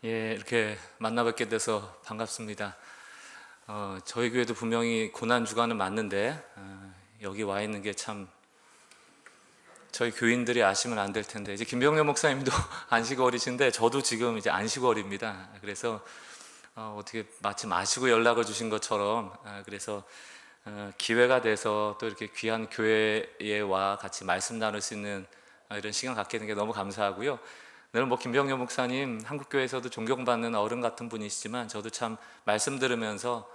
예, 이렇게 만나 뵙게 돼서 반갑습니다. 저희 교회도 분명히 고난 주간은 맞는데 여기 와 있는 게 참 저희 교인들이 아시면 안 될 텐데, 이제 김병렬 목사님도 안식월이신데 저도 지금 이제 안식월입니다. 그래서 어떻게 마침 아시고 연락을 주신 것처럼 그래서 기회가 돼서 또 이렇게 귀한 교회에 와 같이 말씀 나눌 수 있는 이런 시간 갖게 된 게 너무 감사하고요. 늘 김병렬 목사님 한국교회에서도 존경받는 어른 같은 분이시지만 저도 참 말씀 들으면서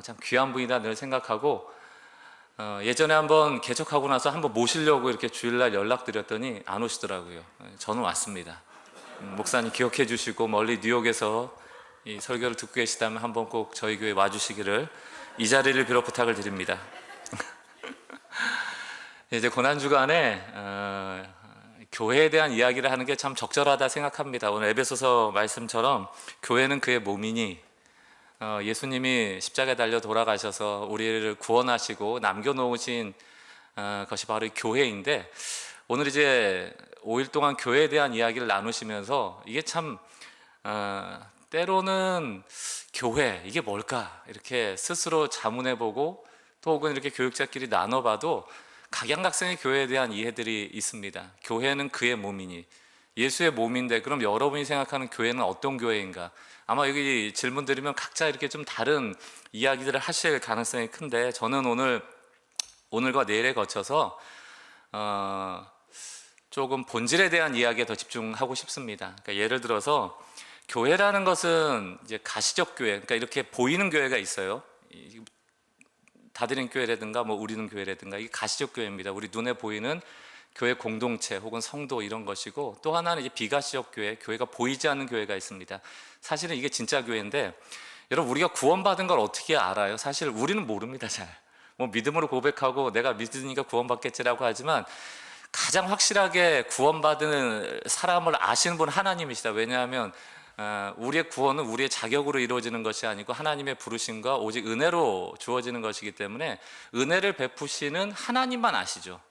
참 귀한 분이다 늘 생각하고, 예전에 한번 개척하고 나서 한번 모시려고 이렇게 주일날 연락드렸더니 안 오시더라고요. 저는 왔습니다. 목사님 기억해 주시고 멀리 뉴욕에서 이 설교를 듣고 계시다면 한번 꼭 저희 교회 와주시기를 이 자리를 빌어 부탁을 드립니다. 이제 고난주간에 교회에 대한 이야기를 하는 게 참 적절하다 생각합니다. 오늘 에베소서 말씀처럼 교회는 그의 몸이니, 예수님이 십자가에 달려 돌아가셔서 우리를 구원하시고 남겨놓으신 것이 바로 이 교회인데, 오늘 이제 5일 동안 교회에 대한 이야기를 나누시면서 이게 참 때로는 교회 이게 뭘까 이렇게 스스로 자문해보고 또 혹은 이렇게 교육자끼리 나눠봐도 각양각색의 교회에 대한 이해들이 있습니다. 교회는 그의 몸이니, 예수의 몸인데 그럼 여러분이 생각하는 교회는 어떤 교회인가? 아마 여기 질문 드리면 각자 이렇게 좀 다른 이야기들을 하실 가능성이 큰데, 저는 오늘과 내일에 거쳐서 조금 본질에 대한 이야기에 더 집중하고 싶습니다. 그러니까 예를 들어서 교회라는 것은 이제 가시적 교회, 그러니까 이렇게 보이는 교회가 있어요. 다드림 교회라든가 우리는 교회라든가, 이게 가시적 교회입니다. 우리 눈에 보이는 교회 공동체 혹은 성도 이런 것이고, 또 하나는 이제 비가시적 교회, 교회가 보이지 않는 교회가 있습니다. 사실은 이게 진짜 교회인데, 여러분 우리가 구원받은 걸 어떻게 알아요? 사실 우리는 모릅니다. 잘 믿음으로 고백하고 내가 믿으니까 구원받겠지라고 하지만 가장 확실하게 구원받은 사람을 아시는 분은 하나님이시다. 왜냐하면 우리의 구원은 우리의 자격으로 이루어지는 것이 아니고 하나님의 부르심과 오직 은혜로 주어지는 것이기 때문에 은혜를 베푸시는 하나님만 아시죠.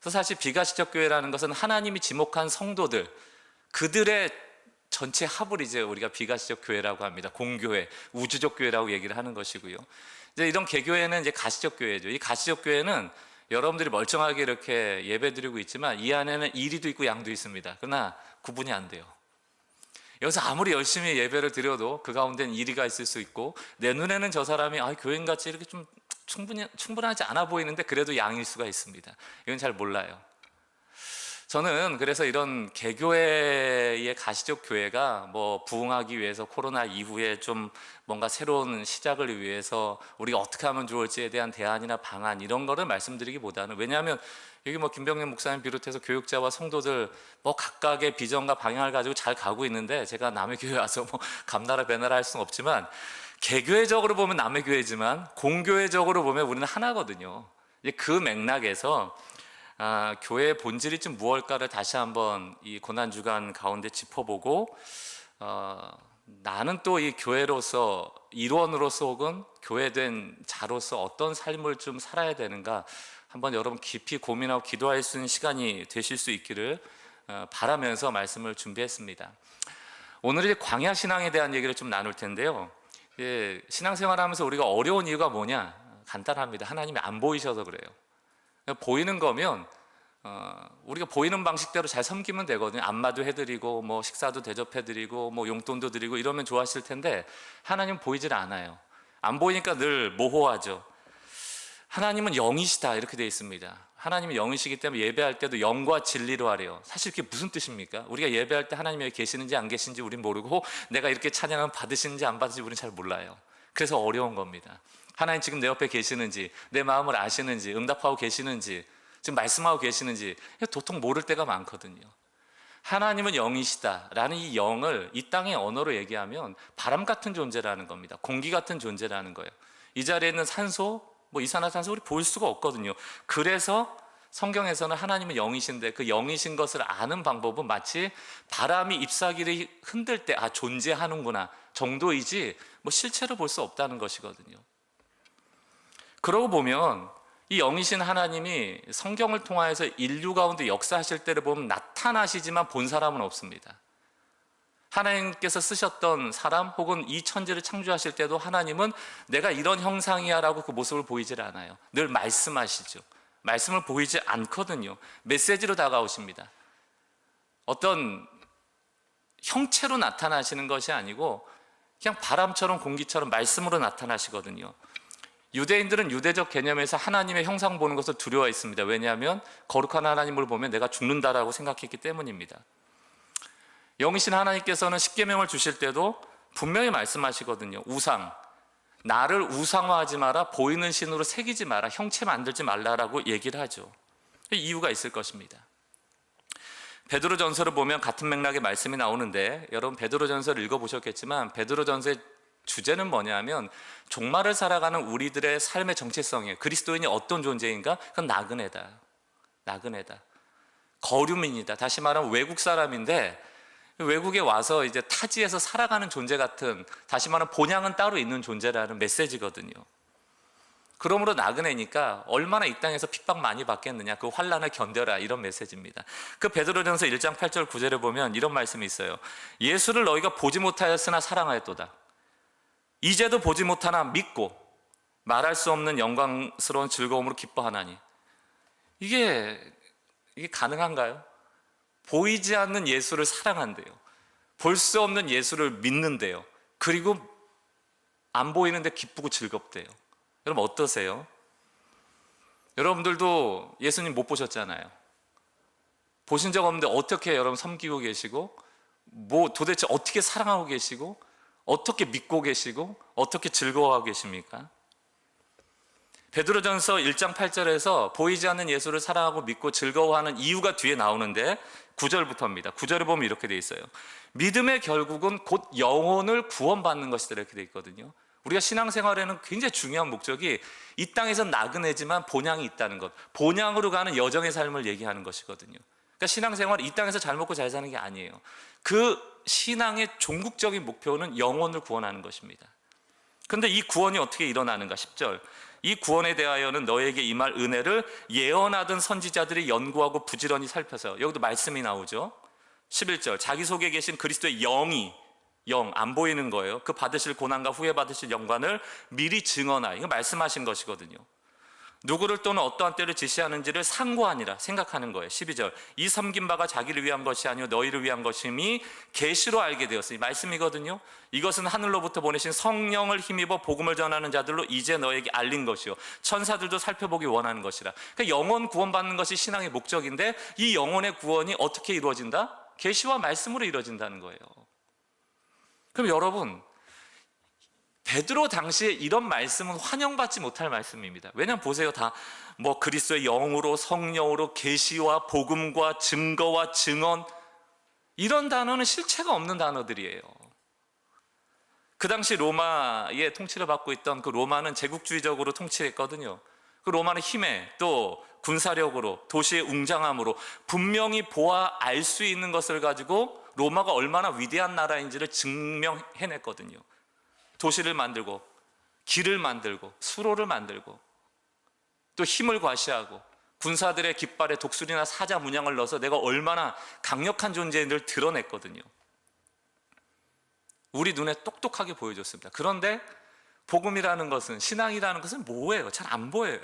그래서 사실 비가시적 교회라는 것은 하나님이 지목한 성도들, 그들의 전체 합을 이제 우리가 비가시적 교회라고 합니다. 공교회, 우주적 교회라고 얘기를 하는 것이고요. 이제 이런 개교회는 이제 가시적 교회죠. 이 가시적 교회는 여러분들이 멀쩡하게 이렇게 예배드리고 있지만 이 안에는 이리도 있고 양도 있습니다. 그러나 구분이 안 돼요. 여기서 아무리 열심히 예배를 드려도 그 가운데는 이리가 있을 수 있고, 내 눈에는 저 사람이 교인같이 이렇게 좀 충분하지 않아 보이는데 그래도 양일 수가 있습니다. 이건 잘 몰라요. 저는 그래서 이런 개교회의 가시적 교회가 부흥하기 위해서 코로나 이후에 좀 뭔가 새로운 시작을 위해서 우리가 어떻게 하면 좋을지에 대한 대안이나 방안 이런 거를 말씀드리기보다는, 왜냐하면 여기 김병렬 목사님 비롯해서 교육자와 성도들 각각의 비전과 방향을 가지고 잘 가고 있는데, 제가 남의 교회 와서 감나라 배나라 할 수는 없지만 개교회적으로 보면 남의 교회지만 공교회적으로 보면 우리는 하나거든요. 그 맥락에서 교회의 본질이 좀 무엇일까를 다시 한번 이 고난주간 가운데 짚어보고, 나는 또 이 교회로서 일원으로서 혹은 교회된 자로서 어떤 삶을 좀 살아야 되는가 한번 여러분 깊이 고민하고 기도할 수 있는 시간이 되실 수 있기를 바라면서 말씀을 준비했습니다. 오늘 이제 광야 신앙에 대한 얘기를 좀 나눌 텐데요. 신앙생활하면서 우리가 어려운 이유가 뭐냐? 간단합니다. 하나님이 안 보이셔서 그래요. 보이는 거면 우리가 보이는 방식대로 잘 섬기면 되거든요. 안마도 해드리고 식사도 대접해드리고 용돈도 드리고 이러면 좋아하실 텐데, 하나님은 보이질 않아요. 안 보이니까 늘 모호하죠. 하나님은 영이시다 이렇게 되어 있습니다. 하나님은 영이시기 때문에 예배할 때도 영과 진리로 하래요. 사실 그게 무슨 뜻입니까? 우리가 예배할 때 하나님이 여기 계시는지 안 계신지 우린 모르고, 내가 이렇게 찬양하면 받으시는지 안 받으시는지 우린 잘 몰라요. 그래서 어려운 겁니다. 하나님 지금 내 옆에 계시는지, 내 마음을 아시는지, 응답하고 계시는지, 지금 말씀하고 계시는지 도통 모를 때가 많거든요. 하나님은 영이시다라는 이 영을 이 땅의 언어로 얘기하면 바람 같은 존재라는 겁니다. 공기 같은 존재라는 거예요. 이 자리에 있는 산소, 이산화탄소 우리 볼 수가 없거든요. 그래서 성경에서는 하나님은 영이신데 그 영이신 것을 아는 방법은 마치 바람이 잎사귀를 흔들 때 존재하는구나 정도이지 실체로 볼 수 없다는 것이거든요. 그러고 보면 이 영이신 하나님이 성경을 통하여서 인류 가운데 역사하실 때를 보면 나타나시지만 본 사람은 없습니다. 하나님께서 쓰셨던 사람 혹은 이 천지를 창조하실 때도 하나님은 내가 이런 형상이야 라고 그 모습을 보이질 않아요. 늘 말씀하시죠. 말씀을 보이지 않거든요. 메시지로 다가오십니다. 어떤 형체로 나타나시는 것이 아니고 그냥 바람처럼 공기처럼 말씀으로 나타나시거든요. 유대인들은 유대적 개념에서 하나님의 형상 보는 것을 두려워했습니다. 왜냐하면 거룩한 하나님을 보면 내가 죽는다라고 생각했기 때문입니다. 영이신 하나님께서는 십계명을 주실 때도 분명히 말씀하시거든요. 우상, 나를 우상화하지 마라, 보이는 신으로 새기지 마라, 형체 만들지 말라라고 얘기를 하죠. 이유가 있을 것입니다. 베드로전서를 보면 같은 맥락의 말씀이 나오는데, 여러분 베드로전서를 읽어보셨겠지만 베드로전서의 주제는 뭐냐면 종말을 살아가는 우리들의 삶의 정체성이에요. 그리스도인이 어떤 존재인가? 그건 나그네다. 나그네다. 거류민이다. 다시 말하면 외국 사람인데 외국에 와서 이제 타지에서 살아가는 존재 같은, 다시 말하면 본향은 따로 있는 존재라는 메시지거든요. 그러므로 나그네니까 얼마나 이 땅에서 핍박 많이 받겠느냐, 그 환난을 견뎌라, 이런 메시지입니다. 그 베드로전서 1장 8절 9절에 보면 이런 말씀이 있어요. 예수를 너희가 보지 못하였으나 사랑하였도다. 이제도 보지 못하나 믿고 말할 수 없는 영광스러운 즐거움으로 기뻐하나니. 이게 가능한가요? 보이지 않는 예수를 사랑한대요. 볼 수 없는 예수를 믿는데요. 그리고 안 보이는데 기쁘고 즐겁대요. 여러분 어떠세요? 여러분들도 예수님 못 보셨잖아요. 보신 적 없는데 어떻게 여러분 섬기고 계시고, 뭐 도대체 어떻게 사랑하고 계시고, 어떻게 믿고 계시고, 어떻게 즐거워하고 계십니까? 베드로전서 1장 8절에서 보이지 않는 예수를 사랑하고 믿고 즐거워하는 이유가 뒤에 나오는데 9절부터입니다. 9절에 보면 이렇게 돼 있어요. 믿음의 결국은 곧 영혼을 구원받는 것이다, 이렇게 돼 있거든요. 우리가 신앙생활에는 굉장히 중요한 목적이 이 땅에서 나그네지만 본향이 있다는 것, 본향으로 가는 여정의 삶을 얘기하는 것이거든요. 그러니까 신앙생활이 이 땅에서 잘 먹고 잘 사는 게 아니에요. 그 신앙의 종국적인 목표는 영혼을 구원하는 것입니다. 그런데 이 구원이 어떻게 일어나는가? 10절. 이 구원에 대하여는 너에게 임할 은혜를 예언하던 선지자들이 연구하고 부지런히 살펴서, 여기도 말씀이 나오죠. 11절. 자기 속에 계신 그리스도의 영이, 영, 안 보이는 거예요. 그 받으실 고난과 후에 받으실 영광을 미리 증언하여, 이거 말씀하신 것이거든요. 누구를 또는 어떠한 때를 지시하는지를 상고하니라, 생각하는 거예요. 12절. 이 섬긴 바가 자기를 위한 것이 아니요 너희를 위한 것임이 계시로 알게 되었으니, 말씀이거든요. 이것은 하늘로부터 보내신 성령을 힘입어 복음을 전하는 자들로 이제 너에게 알린 것이요 천사들도 살펴보기 원하는 것이라. 그러니까 영혼 구원받는 것이 신앙의 목적인데, 이 영혼의 구원이 어떻게 이루어진다? 계시와 말씀으로 이루어진다는 거예요. 그럼 여러분, 베드로 당시에 이런 말씀은 환영받지 못할 말씀입니다. 왜냐하면 보세요, 다 뭐 그리스도의 영으로, 성령으로, 계시와 복음과 증거와 증언, 이런 단어는 실체가 없는 단어들이에요. 그 당시 로마의 통치를 받고 있던 그 로마는 제국주의적으로 통치했거든요. 그 로마는 힘에, 또 군사력으로, 도시의 웅장함으로 분명히 보아 알 수 있는 것을 가지고 로마가 얼마나 위대한 나라인지를 증명해냈거든요. 도시를 만들고, 길을 만들고, 수로를 만들고, 또 힘을 과시하고, 군사들의 깃발에 독수리나 사자 문양을 넣어서 내가 얼마나 강력한 존재인지를 드러냈거든요. 우리 눈에 똑똑하게 보여줬습니다. 그런데 복음이라는 것은, 신앙이라는 것은 뭐예요? 잘 안 보여요.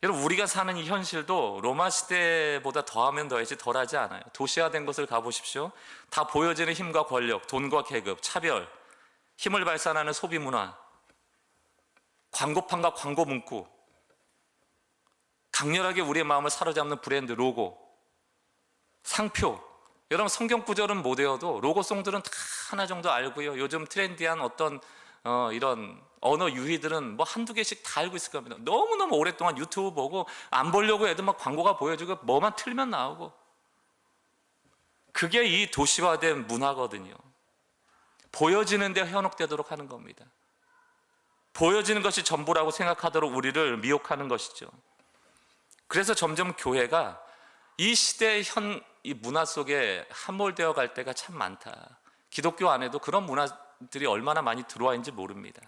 여러분, 우리가 사는 이 현실도 로마 시대보다 더하면 더하지 덜하지 않아요. 도시화된 곳을 가보십시오. 다 보여지는 힘과 권력, 돈과 계급, 차별, 힘을 발산하는 소비 문화, 광고판과 광고 문구, 강렬하게 우리의 마음을 사로잡는 브랜드 로고, 상표. 여러분, 성경 구절은 못 외워도 로고송들은 다 하나 정도 알고요. 요즘 트렌디한 어떤 이런 언어 유희들은 뭐 한두 개씩 다 알고 있을 겁니다. 너무너무 오랫동안 유튜브 보고 안 보려고 애들 막 광고가 보여주고 뭐만 틀면 나오고, 그게 이 도시화된 문화거든요. 보여지는 데 현혹되도록 하는 겁니다. 보여지는 것이 전부라고 생각하도록 우리를 미혹하는 것이죠. 그래서 점점 교회가 이 시대의 이 문화 속에 함몰되어 갈 때가 참 많다. 기독교 안에도 그런 문화들이 얼마나 많이 들어와 있는지 모릅니다.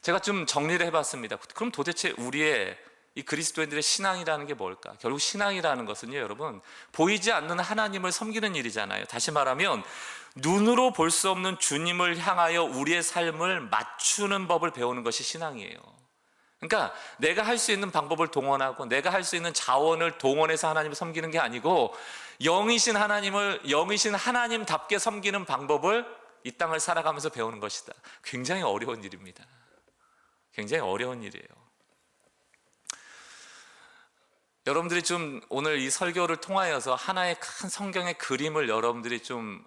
제가 좀 정리를 해봤습니다. 그럼 도대체 우리의 이 그리스도인들의 신앙이라는 게 뭘까? 결국 신앙이라는 것은요, 여러분, 보이지 않는 하나님을 섬기는 일이잖아요. 다시 말하면 눈으로 볼 수 없는 주님을 향하여 우리의 삶을 맞추는 법을 배우는 것이 신앙이에요. 그러니까 내가 할 수 있는 방법을 동원하고 내가 할 수 있는 자원을 동원해서 하나님을 섬기는 게 아니고 영이신 하나님답게 섬기는 방법을 이 땅을 살아가면서 배우는 것이다. 굉장히 어려운 일입니다. 굉장히 어려운 일이에요. 여러분들이 좀 오늘 이 설교를 통하여서 하나의 큰 성경의 그림을 여러분들이 좀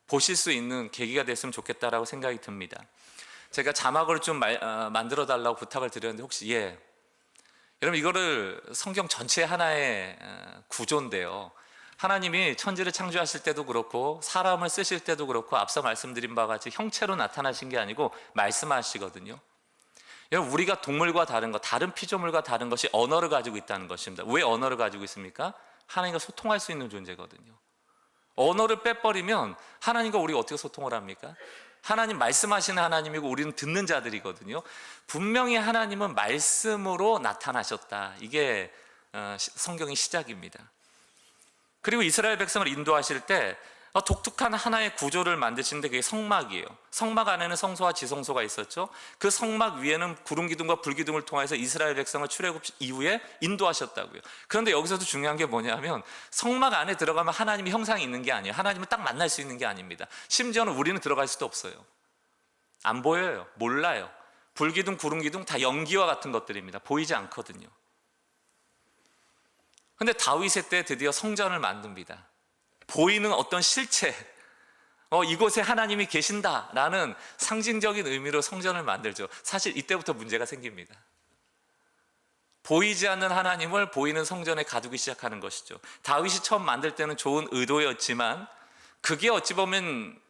보실 수 있는 계기가 됐으면 좋겠다라고 생각이 듭니다. 제가 자막을 좀 만들어 달라고 부탁을 드렸는데 혹시 여러분 이거를 성경 전체 하나의 구조인데요. 하나님이 천지를 창조하실 때도 그렇고 사람을 쓰실 때도 그렇고 앞서 말씀드린 바와 같이 형체로 나타나신 게 아니고 말씀하시거든요. 여러분 우리가 동물과 다른 것, 다른 피조물과 다른 것이 언어를 가지고 있다는 것입니다. 왜 언어를 가지고 있습니까? 하나님과 소통할 수 있는 존재거든요. 언어를 빼버리면 하나님과 우리가 어떻게 소통을 합니까? 하나님 말씀하시는 하나님이고 우리는 듣는 자들이거든요. 분명히 하나님은 말씀으로 나타나셨다. 이게 성경의 시작입니다. 그리고 이스라엘 백성을 인도하실 때 독특한 하나의 구조를 만드시는데 그게 성막이에요. 성막 안에는 성소와 지성소가 있었죠. 그 성막 위에는 구름 기둥과 불 기둥을 통해서 이스라엘 백성을 출애굽 이후에 인도하셨다고요. 그런데 여기서도 중요한 게 뭐냐면 성막 안에 들어가면 하나님의 형상이 있는 게 아니에요. 하나님을 딱 만날 수 있는 게 아닙니다. 심지어는 우리는 들어갈 수도 없어요. 안 보여요. 몰라요. 불 기둥, 구름 기둥 다 연기와 같은 것들입니다. 보이지 않거든요. 근데 다윗의 때 드디어 성전을 만듭니다. 보이는 어떤 실체, 이곳에 하나님이 계신다라는 상징적인 의미로 성전을 만들죠. 사실 이때부터 문제가 생깁니다. 보이지 않는 하나님을 보이는 성전에 가두기 시작하는 것이죠. 다윗이 처음 만들 때는 좋은 의도였지만 그게 어찌 보면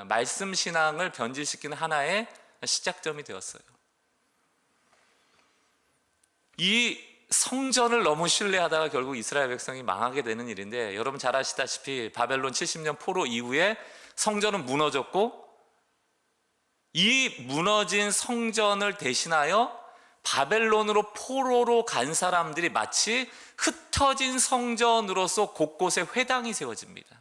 말씀 신앙을 변질시키는 하나의 시작점이 되었어요. 이 성전을 너무 신뢰하다가 결국 이스라엘 백성이 망하게 되는 일인데 여러분 잘 아시다시피 바벨론 70년 포로 이후에 성전은 무너졌고 이 무너진 성전을 대신하여 바벨론으로 포로로 간 사람들이 마치 흩어진 성전으로서 곳곳에 회당이 세워집니다.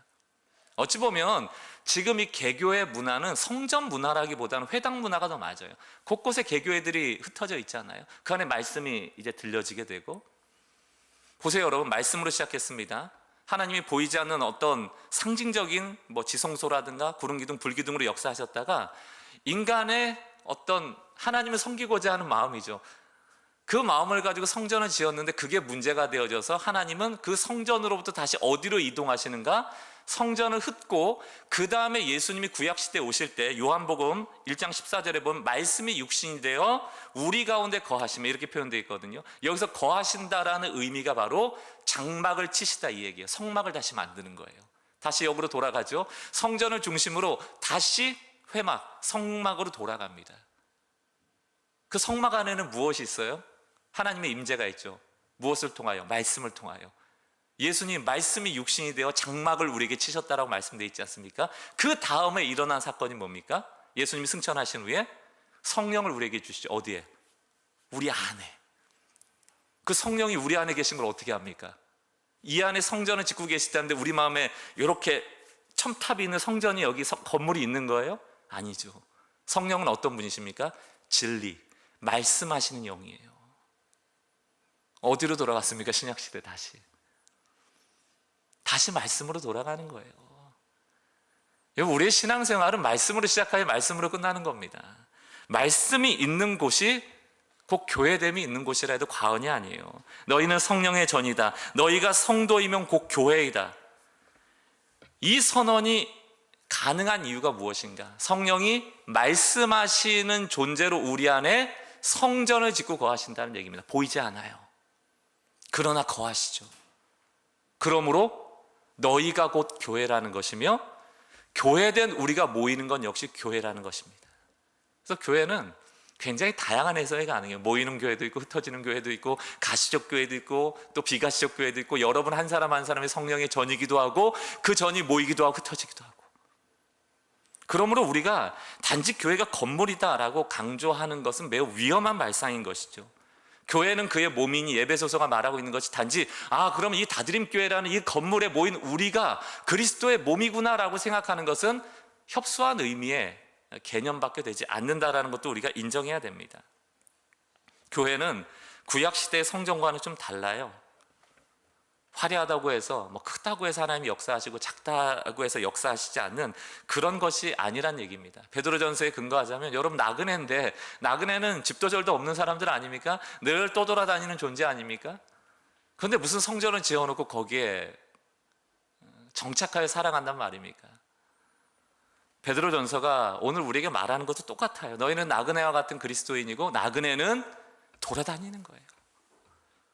어찌 보면 지금 이 개교의 문화는 성전 문화라기보다는 회당 문화가 더 맞아요. 곳곳에 개교회들이 흩어져 있잖아요. 그 안에 말씀이 이제 들려지게 되고 보세요 여러분 말씀으로 시작했습니다. 하나님이 보이지 않는 어떤 상징적인 지성소라든가 구름기둥 불기둥으로 역사하셨다가 인간의 어떤 하나님을 섬기고자 하는 마음이죠. 그 마음을 가지고 성전을 지었는데 그게 문제가 되어져서 하나님은 그 성전으로부터 다시 어디로 이동하시는가? 성전을 흩고 그 다음에 예수님이 구약시대에 오실 때 요한복음 1장 14절에 보면 말씀이 육신이 되어 우리 가운데 거하시며 이렇게 표현되어 있거든요. 여기서 거하신다라는 의미가 바로 장막을 치시다 이 얘기예요. 성막을 다시 만드는 거예요. 다시 여기로 돌아가죠. 성전을 중심으로 다시 회막, 성막으로 돌아갑니다. 그 성막 안에는 무엇이 있어요? 하나님의 임재가 있죠. 무엇을 통하여? 말씀을 통하여. 예수님 말씀이 육신이 되어 장막을 우리에게 치셨다라고 말씀되어 있지 않습니까? 그 다음에 일어난 사건이 뭡니까? 예수님이 승천하신 후에 성령을 우리에게 주시죠. 어디에? 우리 안에. 그 성령이 우리 안에 계신 걸 어떻게 합니까? 이 안에 성전을 짓고 계시다는데 우리 마음에 이렇게 첨탑이 있는 성전이 여기 건물이 있는 거예요? 아니죠. 성령은 어떤 분이십니까? 진리, 말씀하시는 영이에요. 어디로 돌아갔습니까? 신약시대 다시 말씀으로 돌아가는 거예요. 우리의 신앙생활은 말씀으로 시작하여 말씀으로 끝나는 겁니다. 말씀이 있는 곳이 곧 교회됨이 있는 곳이라 해도 과언이 아니에요. 너희는 성령의 전이다. 너희가 성도이면 곧 교회이다. 이 선언이 가능한 이유가 무엇인가? 성령이 말씀하시는 존재로 우리 안에 성전을 짓고 거하신다는 얘기입니다. 보이지 않아요. 그러나 거하시죠. 그러므로 너희가 곧 교회라는 것이며 교회된 우리가 모이는 건 역시 교회라는 것입니다. 그래서 교회는 굉장히 다양한 해석이 가능해요. 모이는 교회도 있고 흩어지는 교회도 있고 가시적 교회도 있고 또 비가시적 교회도 있고 여러분 한 사람 한 사람이 성령의 전이기도 하고 그 전이 모이기도 하고 흩어지기도 하고 그러므로 우리가 단지 교회가 건물이다라고 강조하는 것은 매우 위험한 발상인 것이죠. 교회는 그의 몸이니 에베소서가 말하고 있는 것이 단지 그럼 이 다드림교회라는 이 건물에 모인 우리가 그리스도의 몸이구나라고 생각하는 것은 협소한 의미의 개념밖에 되지 않는다라는 것도 우리가 인정해야 됩니다. 교회는 구약시대의 성전과는 좀 달라요. 화려하다고 해서 크다고 해서 하나님이 역사하시고 작다고 해서 역사하시지 않는 그런 것이 아니란 얘기입니다. 베드로전서에 근거하자면 여러분 나그네인데, 나그네는 집도 절도 없는 사람들 아닙니까? 늘 떠돌아다니는 존재 아닙니까? 그런데 무슨 성전을 지어놓고 거기에 정착하여 살아간단 말입니까? 베드로전서가 오늘 우리에게 말하는 것도 똑같아요. 너희는 나그네와 같은 그리스도인이고, 나그네는 돌아다니는 거예요.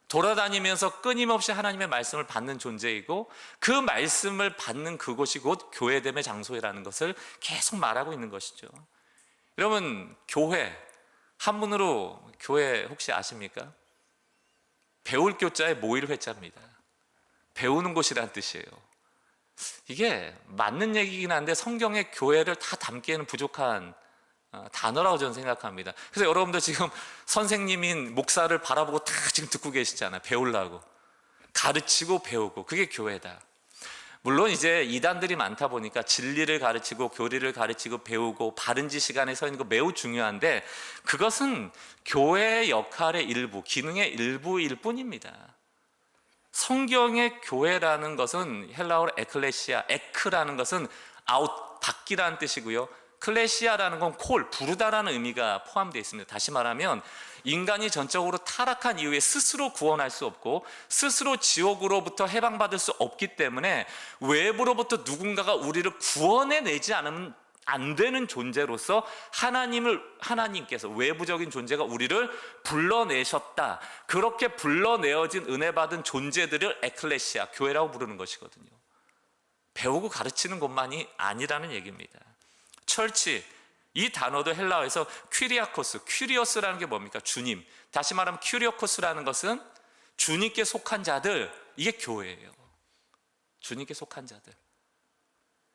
돌아다니면서 끊임없이 하나님의 말씀을 받는 존재이고, 그 말씀을 받는 그곳이 곧 교회됨의 장소라는 것을 계속 말하고 있는 것이죠. 여러분, 교회, 한문으로 교회 혹시 아십니까? 배울 교자의 모일 회자입니다. 배우는 곳이란 뜻이에요. 이게 맞는 얘기긴 한데 성경의 교회를 다 담기에는 부족한 단어라고 저는 생각합니다. 그래서 여러분들 지금 선생님인 목사를 바라보고 다 지금 듣고 계시잖아요. 배우려고. 가르치고 배우고, 그게 교회다. 물론 이제 이단들이 많다 보니까 진리를 가르치고 교리를 가르치고 배우고 바른 지식 안에 서 있는 거 매우 중요한데, 그것은 교회의 역할의 일부, 기능의 일부일 뿐입니다. 성경의 교회라는 것은 헬라어로 에클레시아, 에크라는 것은 아웃, 밖이라는 뜻이고요. 클레시아라는 건 콜, 부르다라는 의미가 포함되어 있습니다. 다시 말하면 인간이 전적으로 타락한 이후에 스스로 구원할 수 없고 스스로 지옥으로부터 해방받을 수 없기 때문에 외부로부터 누군가가 우리를 구원해내지 않으면 안 되는 존재로서 하나님께서, 외부적인 존재가 우리를 불러내셨다. 그렇게 불러내어진 은혜 받은 존재들을 에클레시아, 교회라고 부르는 것이거든요. 배우고 가르치는 것만이 아니라는 얘기입니다. 철치, 이 단어도 헬라어에서 큐리어스라는 게 뭡니까? 주님. 다시 말하면 큐리오코스라는 것은 주님께 속한 자들, 이게 교회예요. 주님께 속한 자들.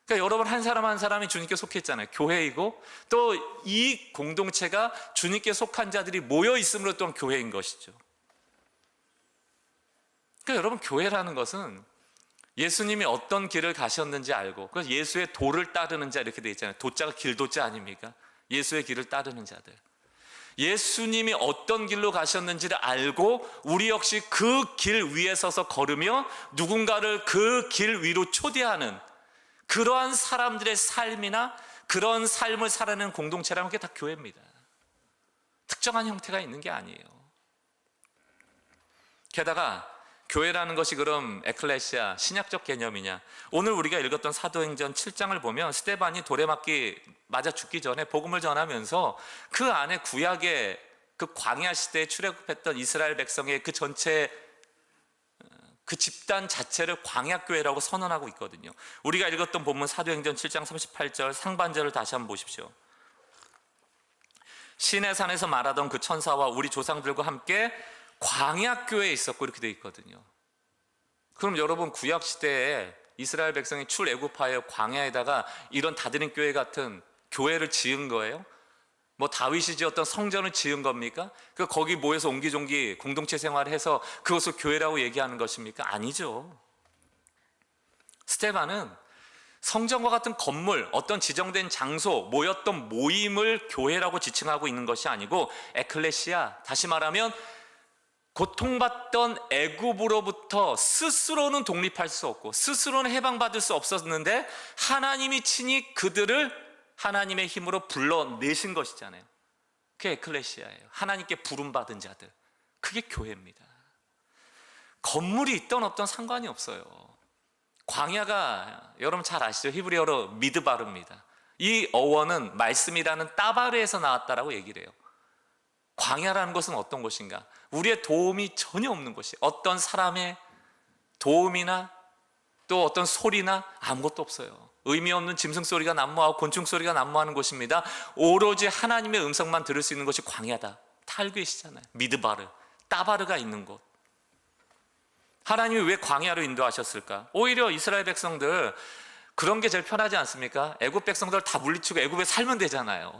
그러니까 여러분 한 사람 한 사람이 주님께 속했잖아요. 교회이고, 또 이 공동체가 주님께 속한 자들이 모여 있음으로 또한 교회인 것이죠. 그러니까 여러분, 교회라는 것은 예수님이 어떤 길을 가셨는지 알고, 그래서 예수의 도를 따르는 자, 이렇게 되어 있잖아요. 도자가 길도자 아닙니까? 예수의 길을 따르는 자들. 예수님이 어떤 길로 가셨는지를 알고 우리 역시 그 길 위에 서서 걸으며 누군가를 그 길 위로 초대하는 그러한 사람들의 삶이나 그런 삶을 살아내는 공동체라면 그게 다 교회입니다. 특정한 형태가 있는 게 아니에요. 게다가 교회라는 것이 그럼 에클레시아, 신약적 개념이냐? 오늘 우리가 읽었던 사도행전 7장을 보면 스데반이 돌에 맞아 죽기 전에 복음을 전하면서 그 안에 구약의 그 광야 시대에 출애굽했던 이스라엘 백성의 그 전체 그 집단 자체를 광야교회라고 선언하고 있거든요. 우리가 읽었던 본문 사도행전 7장 38절 상반절을 다시 한번 보십시오. 시내산에서 말하던 그 천사와 우리 조상들과 함께 광야교회에 있었고, 이렇게 되어 있거든요. 그럼 여러분, 구약시대에 이스라엘 백성이 출애굽하여 광야에다가 이런 다드림교회 같은 교회를 지은 거예요? 다윗이 지었던 성전을 지은 겁니까? 거기 모여서 옹기종기 공동체 생활을 해서 그것을 교회라고 얘기하는 것입니까? 아니죠. 스데반은 성전과 같은 건물, 어떤 지정된 장소, 모였던 모임을 교회라고 지칭하고 있는 것이 아니고 에클레시아, 다시 말하면 고통받던 애굽으로부터 스스로는 독립할 수 없고 스스로는 해방받을 수 없었는데 하나님이 친히 그들을 하나님의 힘으로 불러내신 것이잖아요. 그게 에클레시아예요. 하나님께 부름받은 자들. 그게 교회입니다. 건물이 있던 없던 상관이 없어요. 광야가 여러분 잘 아시죠? 히브리어로 미드바르입니다. 이 어원은 말씀이라는 따바르에서 나왔다라고 얘기를 해요. 광야라는 것은 어떤 곳인가? 우리의 도움이 전혀 없는 곳이, 어떤 사람의 도움이나 또 어떤 소리나 아무것도 없어요. 의미 없는 짐승 소리가 난무하고 곤충 소리가 난무하는 곳입니다. 오로지 하나님의 음성만 들을 수 있는 것이 광야다. 다 알고 계시잖아요. 미드바르, 따바르가 있는 곳. 하나님이 왜 광야로 인도하셨을까? 오히려 이스라엘 백성들 그런 게 제일 편하지 않습니까? 애굽 백성들 다 물리치고 애굽에 살면 되잖아요.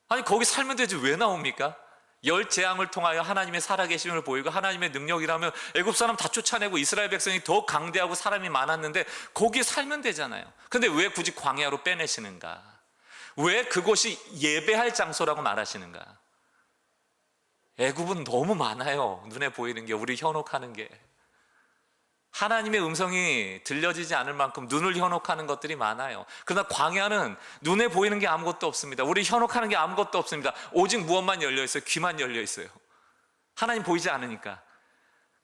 아니 거기 살면 되지 왜 나옵니까? 열 재앙을 통하여 하나님의 살아계심을 보이고 하나님의 능력이라면 애굽 사람 다 쫓아내고 이스라엘 백성이 더 강대하고 사람이 많았는데 거기에 살면 되잖아요. 근데 왜 굳이 광야로 빼내시는가? 왜 그곳이 예배할 장소라고 말하시는가? 애굽은 너무 많아요. 눈에 보이는 게, 우리 현혹하는 게. 하나님의 음성이 들려지지 않을 만큼 눈을 현혹하는 것들이 많아요. 그러나 광야는 눈에 보이는 게 아무것도 없습니다. 우리 현혹하는 게 아무것도 없습니다. 오직 무엇만 열려 있어요? 귀만 열려 있어요. 하나님 보이지 않으니까.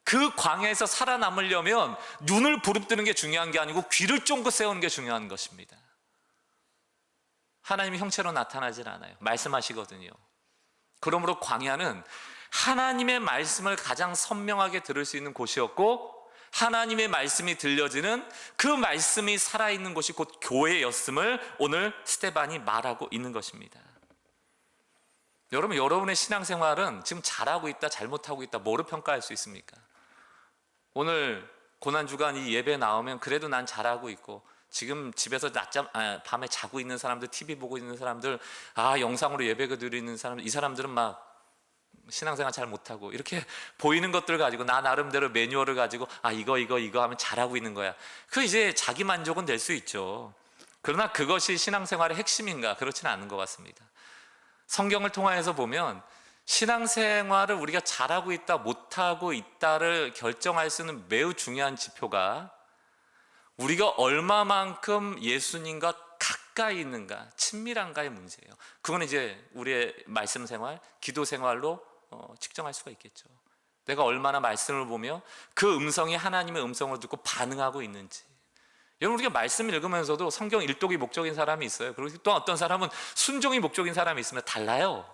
그 광야에서 살아남으려면 눈을 부릅뜨는 게 중요한 게 아니고 귀를 쫑긋 세우는 게 중요한 것입니다. 하나님이 형체로 나타나질 않아요. 말씀하시거든요. 그러므로 광야는 하나님의 말씀을 가장 선명하게 들을 수 있는 곳이었고, 하나님의 말씀이 들려지는 그 말씀이 살아있는 곳이 곧 교회였음을 오늘 스데반이 말하고 있는 것입니다. 여러분, 여러분의 신앙생활은 지금 잘하고 있다, 잘못하고 있다, 뭐로 평가할 수 있습니까? 오늘 고난주간 이 예배 나오면 그래도 난 잘하고 있고, 지금 집에서 밤에 자고 있는 사람들, TV 보고 있는 사람들, 영상으로 예배 드리는 사람들, 이 사람들은 막 신앙생활 잘 못하고 이렇게 보이는 것들 가지고 나 나름대로 매뉴얼을 가지고 이거 하면 잘하고 있는 거야. 그 이제 자기 만족은 될 수 있죠. 그러나 그것이 신앙생활의 핵심인가? 그렇지는 않은 것 같습니다. 성경을 통해서 보면 신앙생활을 우리가 잘하고 있다, 못하고 있다를 결정할 수 있는 매우 중요한 지표가 우리가 얼마만큼 예수님과 가까이 있는가, 친밀한가의 문제예요. 그건 이제 우리의 말씀 생활, 기도 생활로 측정할 수가 있겠죠. 내가 얼마나 말씀을 보며 그 음성이 하나님의 음성을 듣고 반응하고 있는지. 여러분, 우리가 말씀을 읽으면서도 성경 일독이 목적인 사람이 있어요. 그리고 또 어떤 사람은 순종이 목적인 사람이 있으면 달라요.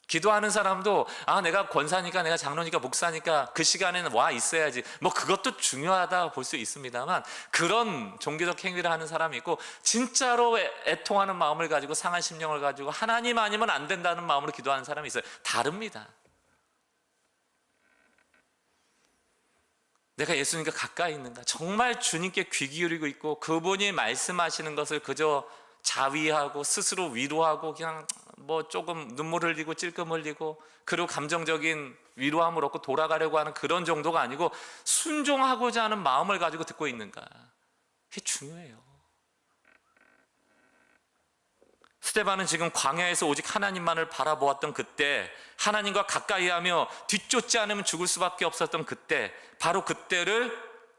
기도하는 사람도 내가 권사니까, 내가 장로니까, 목사니까 그 시간에는 와 있어야지, 뭐 그것도 중요하다 볼 수 있습니다만, 그런 종교적 행위를 하는 사람이 있고 진짜로 애통하는 마음을 가지고, 상한 심령을 가지고 하나님 아니면 안 된다는 마음으로 기도하는 사람이 있어요. 다릅니다. 내가 예수님과 가까이 있는가, 정말 주님께 귀 기울이고 있고 그분이 말씀하시는 것을 그저 자위하고 스스로 위로하고 그냥 뭐 조금 눈물 흘리고 찔끔 흘리고 그리고 감정적인 위로함을 얻고 돌아가려고 하는 그런 정도가 아니고 순종하고자 하는 마음을 가지고 듣고 있는가, 그게 중요해요. 스데반은 지금 광야에서 오직 하나님만을 바라보았던 그때, 하나님과 가까이하며 뒤쫓지 않으면 죽을 수밖에 없었던 그때, 바로 그때를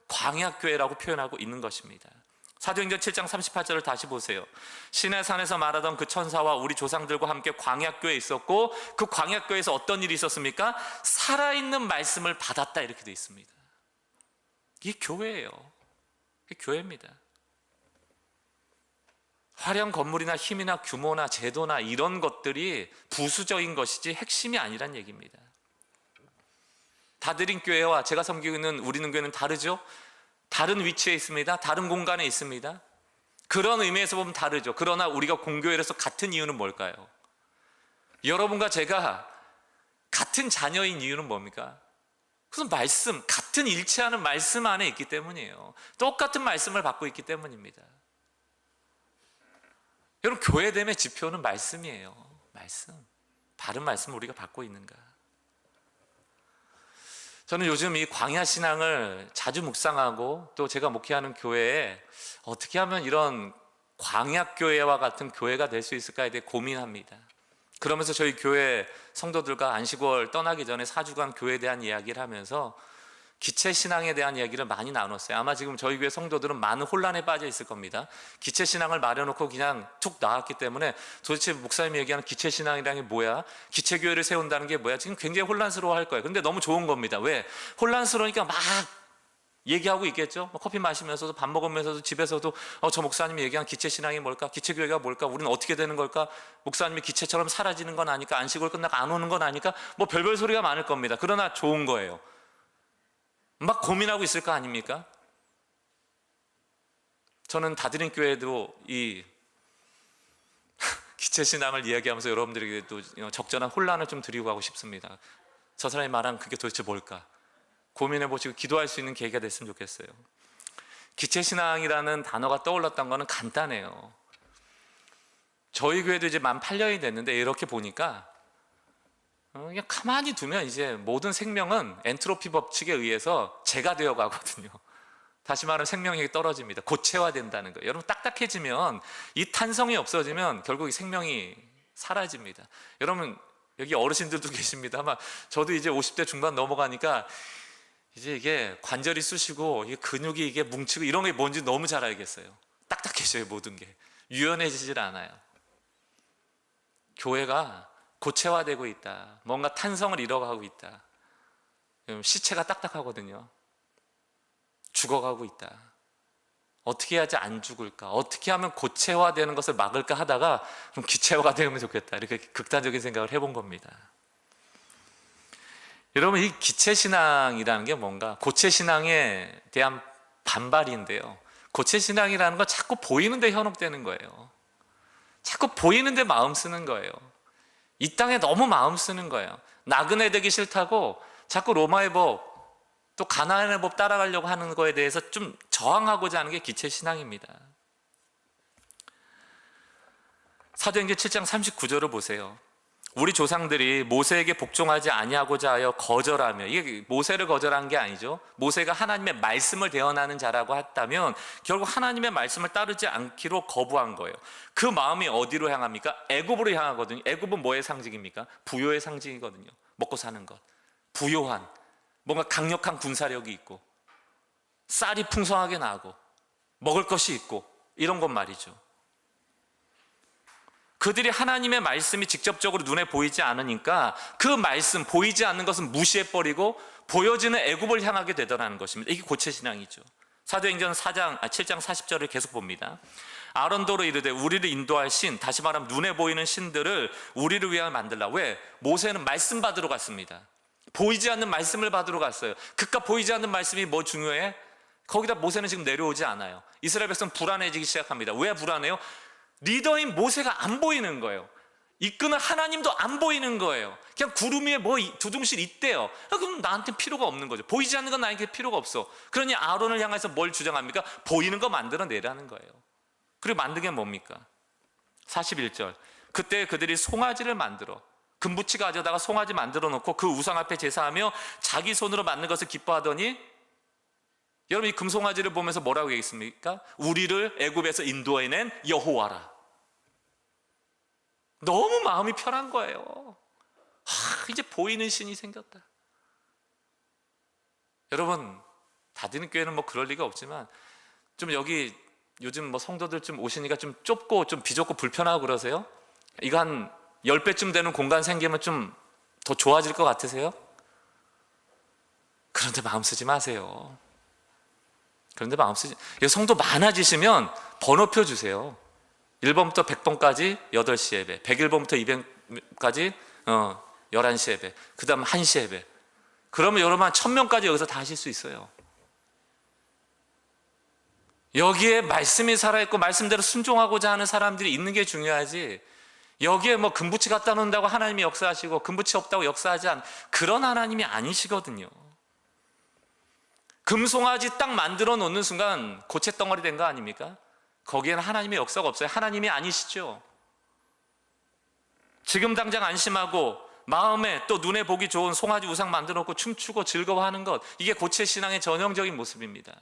광야교회라고 표현하고 있는 것입니다. 사도행전 7장 38절을 다시 보세요. 시내산에서 말하던 그 천사와 우리 조상들과 함께 광야교회에 있었고, 그 광야교회에서 어떤 일이 있었습니까? 살아있는 말씀을 받았다, 이렇게 되어 있습니다. 이게 교회예요. 이게 교회입니다. 화려한 건물이나 힘이나 규모나 제도나 이런 것들이 부수적인 것이지 핵심이 아니란 얘기입니다. 다드림 교회와 제가 섬기고 있는 우리는 교회는 다르죠? 다른 위치에 있습니다. 다른 공간에 있습니다. 그런 의미에서 보면 다르죠. 그러나 우리가 공교회로서 같은 이유는 뭘까요? 여러분과 제가 같은 자녀인 이유는 뭡니까? 그것은 말씀, 같은 일치하는 말씀 안에 있기 때문이에요. 똑같은 말씀을 받고 있기 때문입니다. 여러분, 교회됨의 지표는 말씀이에요. 말씀. 바른 말씀을 우리가 받고 있는가. 저는 요즘 이 광야 신앙을 자주 묵상하고, 또 제가 목회하는 교회에 어떻게 하면 이런 광야 교회와 같은 교회가 될 수 있을까에 대해 고민합니다. 그러면서 저희 교회 성도들과 안식월 떠나기 전에 4주간 교회에 대한 이야기를 하면서 기체 신앙에 대한 이야기를 많이 나눴어요. 아마 지금 저희 교회 성도들은 많은 혼란에 빠져 있을 겁니다. 기체 신앙을 말해놓고 그냥 툭 나왔기 때문에 도대체 목사님이 얘기하는 기체 신앙이라는 게 뭐야? 기체 교회를 세운다는 게 뭐야? 지금 굉장히 혼란스러워 할 거예요. 근데 너무 좋은 겁니다. 왜? 혼란스러우니까 막 얘기하고 있겠죠. 커피 마시면서도, 밥 먹으면서도, 집에서도 저 목사님이 얘기한 기체 신앙이 뭘까? 기체 교회가 뭘까? 우리는 어떻게 되는 걸까? 목사님이 기체처럼 사라지는 건 아니까? 안식을 끝나고 안 오는 건 아니까? 뭐 별별 소리가 많을 겁니다. 그러나 좋은 거예요. 막 고민하고 있을 거 아닙니까? 저는 다드림 교회도 이 기체신앙을 이야기하면서 여러분들에게도 적절한 혼란을 좀 드리고 가고 싶습니다. 저 사람이 말한 그게 도대체 뭘까? 고민해 보시고 기도할 수 있는 계기가 됐으면 좋겠어요. 기체신앙이라는 단어가 떠올랐던 거는 간단해요. 저희 교회도 이제 만 8년이 됐는데 이렇게 보니까 그냥 가만히 두면 이제 모든 생명은 엔트로피 법칙에 의해서 재가 되어 가거든요. 다시 말하면 생명력이 떨어집니다. 고체화된다는 거예요. 여러분, 딱딱해지면, 이 탄성이 없어지면 결국 이 생명이 사라집니다. 여러분, 여기 어르신들도 계십니다. 아마 저도 이제 50대 중반 넘어가니까 이제 이게 관절이 쑤시고 이게 근육이 이게 뭉치고 이런 게 뭔지 너무 잘 알겠어요. 딱딱해져요. 모든 게 유연해지질 않아요. 교회가 고체화되고 있다, 뭔가 탄성을 잃어가고 있다. 시체가 딱딱하거든요. 죽어가고 있다. 어떻게 해야지 안 죽을까? 어떻게 하면 고체화되는 것을 막을까 하다가 좀 기체화가 되면 좋겠다, 이렇게 극단적인 생각을 해본 겁니다. 여러분, 이 기체신앙이라는 게 뭔가 고체신앙에 대한 반발인데요, 고체신앙이라는 건 자꾸 보이는데 현혹되는 거예요. 자꾸 보이는데 마음 쓰는 거예요. 이 땅에 너무 마음 쓰는 거예요. 나그네 되기 싫다고 자꾸 로마의 법, 또 가나안의 법 따라가려고 하는 거에 대해서 좀 저항하고자 하는 게 기체신앙입니다. 사도행전 7장 39절을 보세요. 우리 조상들이 모세에게 복종하지 아니하고자 하여 거절하며, 이게 모세를 거절한 게 아니죠. 모세가 하나님의 말씀을 대언하는 자라고 했다면 결국 하나님의 말씀을 따르지 않기로 거부한 거예요. 그 마음이 어디로 향합니까? 애굽으로 향하거든요. 애굽은 뭐의 상징입니까? 부요의 상징이거든요. 먹고 사는 것, 부요한, 뭔가 강력한 군사력이 있고 쌀이 풍성하게 나고 먹을 것이 있고 이런 것 말이죠. 그들이 하나님의 말씀이 직접적으로 눈에 보이지 않으니까 그 말씀, 보이지 않는 것은 무시해버리고 보여지는 애굽을 향하게 되더라는 것입니다. 이게 고체신앙이죠. 사도행전 7장 40절을 계속 봅니다. 아론도로 이르되 우리를 인도할 신, 다시 말하면 눈에 보이는 신들을 우리를 위하여 만들라. 왜? 모세는 말씀 받으러 갔습니다. 보이지 않는 말씀을 받으러 갔어요. 그깟 보이지 않는 말씀이 뭐 중요해? 거기다 모세는 지금 내려오지 않아요. 이스라엘 백성 불안해지기 시작합니다. 왜 불안해요? 리더인 모세가 안 보이는 거예요. 이끄는 하나님도 안 보이는 거예요. 그냥 구름 위에 뭐 두둥실 있대요. 그럼 나한테 필요가 없는 거죠. 보이지 않는 건 나에게 필요가 없어. 그러니 아론을 향해서 뭘 주장합니까? 보이는 거 만들어 내라는 거예요. 그리고 만든 게 뭡니까? 41절, 그때 그들이 송아지를 만들어 금붙이 가져다가 송아지 만들어 놓고 그 우상 앞에 제사하며 자기 손으로 만든 것을 기뻐하더니, 여러분, 이 금송아지를 보면서 뭐라고 얘기했습니까? 우리를 애굽에서 인도해낸 여호와라. 너무 마음이 편한 거예요. 이제 보이는 신이 생겼다. 여러분, 다니는 교회는 뭐 그럴 리가 없지만 좀 여기 요즘 뭐 성도들 좀 오시니까 좀 좁고 좀 비좁고 불편하고 그러세요? 이거 한 10배쯤 되는 공간 생기면 좀 더 좋아질 것 같으세요? 그런데 마음 쓰지 마세요. 그런데 마음 쓰지. 성도 많아지시면 번호표 주세요. 1번부터 100번까지 8시 예배, 101번부터 200까지 11시 예배, 그 다음 1시 예배. 그러면 여러분 한 1000명까지 여기서 다 하실 수 있어요. 여기에 말씀이 살아있고 말씀대로 순종하고자 하는 사람들이 있는 게 중요하지, 여기에 뭐 금붙이 갖다 놓는다고 하나님이 역사하시고 금붙이 없다고 역사하지 않은 그런 하나님이 아니시거든요. 금송아지 딱 만들어 놓는 순간 고체덩어리 된 거 아닙니까? 거기에는 하나님의 역사가 없어요. 하나님이 아니시죠. 지금 당장 안심하고 마음에 또 눈에 보기 좋은 송아지 우상 만들어 놓고 춤추고 즐거워하는 것, 이게 고체신앙의 전형적인 모습입니다.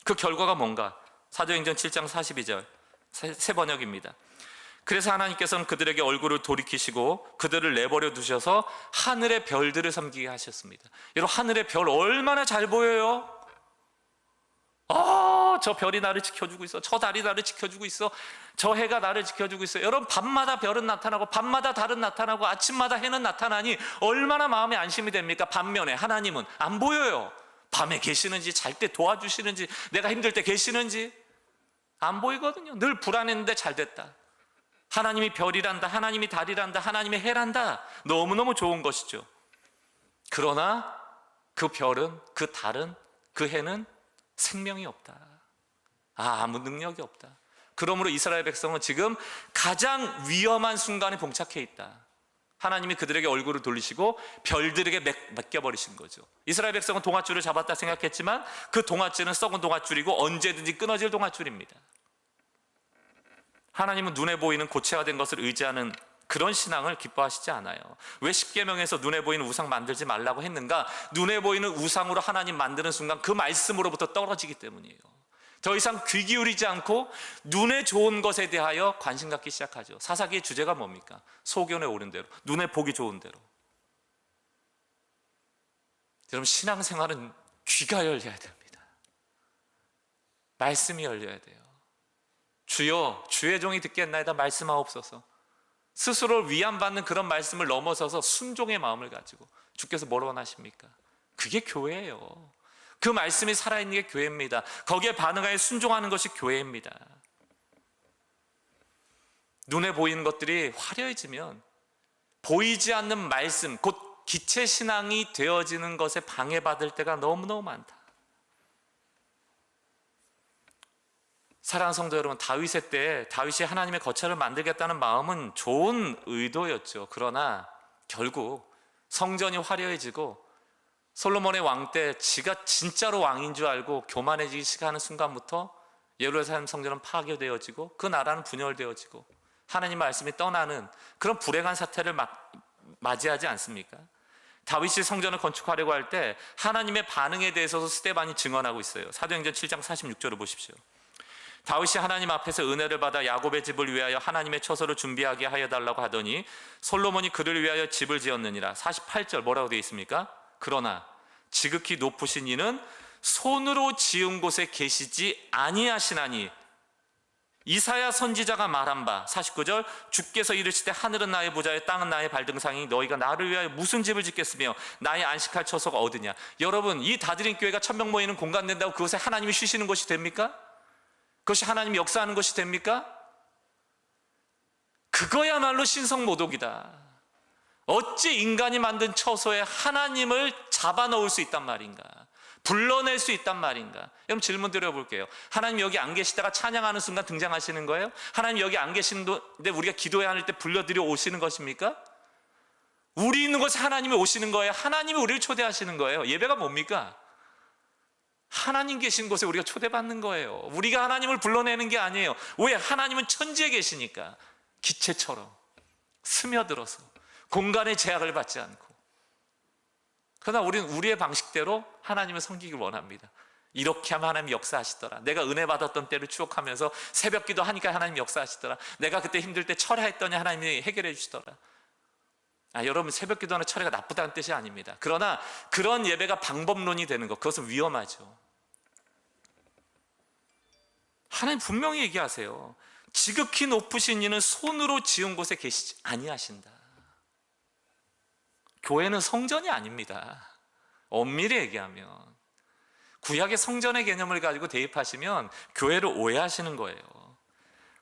그 결과가 뭔가? 사도행전 7장 42절 새 번역입니다. 그래서 하나님께서는 그들에게 얼굴을 돌이키시고 그들을 내버려 두셔서 하늘의 별들을 섬기게 하셨습니다. 여러분, 하늘의 별 얼마나 잘 보여요? 저 별이 나를 지켜주고 있어. 저 달이 나를 지켜주고 있어. 저 해가 나를 지켜주고 있어. 여러분, 밤마다 별은 나타나고 밤마다 달은 나타나고 아침마다 해는 나타나니 얼마나 마음에 안심이 됩니까? 반면에 하나님은 안 보여요. 밤에 계시는지, 잘 때 도와주시는지, 내가 힘들 때 계시는지 안 보이거든요. 늘 불안했는데 잘 됐다. 하나님이 별이란다, 하나님이 달이란다, 하나님의 해란다. 너무너무 좋은 것이죠. 그러나 그 별은, 그 달은, 그 해는 생명이 없다. 아무 능력이 없다. 그러므로 이스라엘 백성은 지금 가장 위험한 순간에 봉착해 있다. 하나님이 그들에게 얼굴을 돌리시고 별들에게 맡겨버리신 거죠. 이스라엘 백성은 동아줄을 잡았다 생각했지만 그 동아줄은 썩은 동아줄이고 언제든지 끊어질 동아줄입니다. 하나님은 눈에 보이는 고체화된 것을 의지하는 그런 신앙을 기뻐하시지 않아요. 왜 십계명에서 눈에 보이는 우상 만들지 말라고 했는가? 눈에 보이는 우상으로 하나님 만드는 순간 그 말씀으로부터 떨어지기 때문이에요. 더 이상 귀 기울이지 않고 눈에 좋은 것에 대하여 관심 갖기 시작하죠. 사사기의 주제가 뭡니까? 소견에 오른 대로, 눈에 보기 좋은 대로. 여러분, 신앙생활은 귀가 열려야 됩니다. 말씀이 열려야 돼요. 주여, 주의 종이 듣겠나이다 말씀하옵소서. 스스로를 위안받는 그런 말씀을 넘어서서 순종의 마음을 가지고, 주께서 뭘 원하십니까? 그게 교회예요. 그 말씀이 살아있는 게 교회입니다. 거기에 반응하여 순종하는 것이 교회입니다. 눈에 보이는 것들이 화려해지면 보이지 않는 말씀, 곧 기체 신앙이 되어지는 것에 방해받을 때가 너무너무 많다. 사랑하는 성도 여러분, 다윗의 때 다윗이 하나님의 거처를 만들겠다는 마음은 좋은 의도였죠. 그러나 결국 성전이 화려해지고 솔로몬의 왕 때 지가 진짜로 왕인 줄 알고 교만해지기 시작하는 순간부터 예루살렘 성전은 파괴되어지고 그 나라는 분열되어지고 하나님 말씀이 떠나는 그런 불행한 사태를 맞이하지 않습니까? 다윗이 성전을 건축하려고 할 때 하나님의 반응에 대해서도 스데반이 증언하고 있어요. 사도행전 7장 46절을 보십시오. 다윗이 하나님 앞에서 은혜를 받아 야곱의 집을 위하여 하나님의 처소를 준비하게 하여 달라고 하더니 솔로몬이 그를 위하여 집을 지었느니라. 48절 뭐라고 되어 있습니까? 그러나 지극히 높으신 이는 손으로 지은 곳에 계시지 아니하시나니 이사야 선지자가 말한 바 49절 주께서 이르시되 하늘은 나의 보좌요 땅은 나의 발등상이니 너희가 나를 위하여 무슨 집을 짓겠으며 나의 안식할 처소가 어디냐. 여러분, 이 다드림 교회가 1000명 모이는 공간 된다고 그곳에 하나님이 쉬시는 것이 됩니까? 그것이 하나님이 역사하는 것이 됩니까? 그거야말로 신성모독이다. 어찌 인간이 만든 처소에 하나님을 잡아넣을 수 있단 말인가? 불러낼 수 있단 말인가? 여러분, 질문 드려볼게요. 하나님 여기 안 계시다가 찬양하는 순간 등장하시는 거예요? 하나님 여기 안 계시는데 우리가 기도해야 할 때 불러들여 오시는 것입니까? 우리 있는 곳에 하나님이 오시는 거예요? 하나님이 우리를 초대하시는 거예요? 예배가 뭡니까? 하나님 계신 곳에 우리가 초대받는 거예요. 우리가 하나님을 불러내는 게 아니에요. 왜? 하나님은 천지에 계시니까 기체처럼 스며들어서 공간의 제약을 받지 않고. 그러나 우리는 우리의 방식대로 하나님을 섬기길 원합니다. 이렇게 하면 하나님이 역사하시더라. 내가 은혜 받았던 때를 추억하면서 새벽 기도 하니까 하나님이 역사하시더라. 내가 그때 힘들 때 철회했더니 하나님이 해결해 주시더라. 여러분, 새벽 기도하는 철회가 나쁘다는 뜻이 아닙니다. 그러나 그런 예배가 방법론이 되는 것, 그것은 위험하죠. 하나님 분명히 얘기하세요. 지극히 높으신 이는 손으로 지은 곳에 계시지 아니하신다. 교회는 성전이 아닙니다. 엄밀히 얘기하면 구약의 성전의 개념을 가지고 대입하시면 교회를 오해하시는 거예요.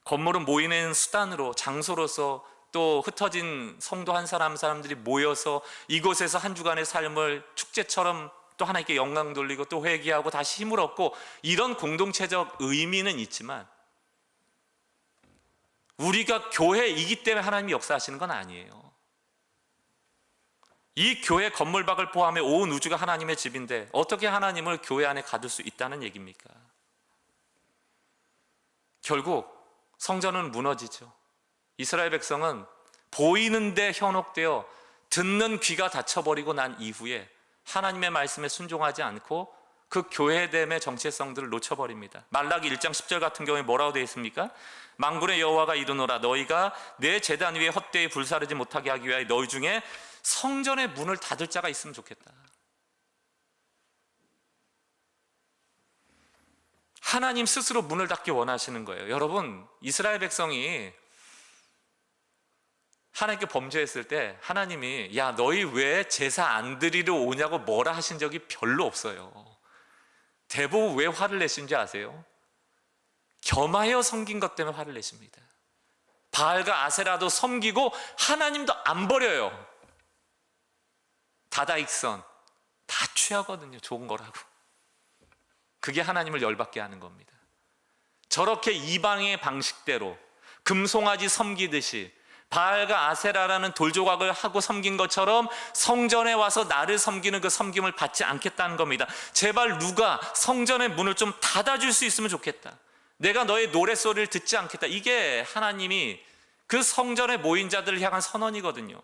건물은 모이는 수단으로, 장소로서, 또 흩어진 성도 한 사람 사람들이 모여서 이곳에서 한 주간의 삶을 축제처럼 또 하나님께 영광 돌리고 또 회개하고 다시 힘을 얻고, 이런 공동체적 의미는 있지만 우리가 교회이기 때문에 하나님이 역사하시는 건 아니에요. 이 교회 건물박을 포함해 온 우주가 하나님의 집인데 어떻게 하나님을 교회 안에 가둘 수 있다는 얘기입니까? 결국 성전은 무너지죠. 이스라엘 백성은 보이는데 현혹되어 듣는 귀가 닫혀버리고 난 이후에 하나님의 말씀에 순종하지 않고 그 교회됨의 정체성들을 놓쳐버립니다. 말라기 1장 10절 같은 경우에 뭐라고 되어 있습니까? 만군의 여호와가 이르노라 너희가 내 제단 위에 헛되이 불사르지 못하게 하기 위하여 너희 중에 성전의 문을 닫을 자가 있으면 좋겠다. 하나님 스스로 문을 닫기 원하시는 거예요. 여러분, 이스라엘 백성이 하나님께 범죄했을 때 하나님이 야 너희 왜 제사 안 드리러 오냐고 뭐라 하신 적이 별로 없어요. 대부분 왜 화를 내신지 아세요? 겸하여 섬긴 것 때문에 화를 내십니다. 바알과 아세라도 섬기고 하나님도 안 버려요. 다다익선 다 취하거든요. 좋은 거라고. 그게 하나님을 열받게 하는 겁니다. 저렇게 이방의 방식대로 금송아지 섬기듯이 바알과 아세라라는 돌조각을 하고 섬긴 것처럼 성전에 와서 나를 섬기는 그 섬김을 받지 않겠다는 겁니다. 제발 누가 성전의 문을 좀 닫아줄 수 있으면 좋겠다. 내가 너의 노랫소리를 듣지 않겠다. 이게 하나님이 그 성전에 모인 자들을 향한 선언이거든요.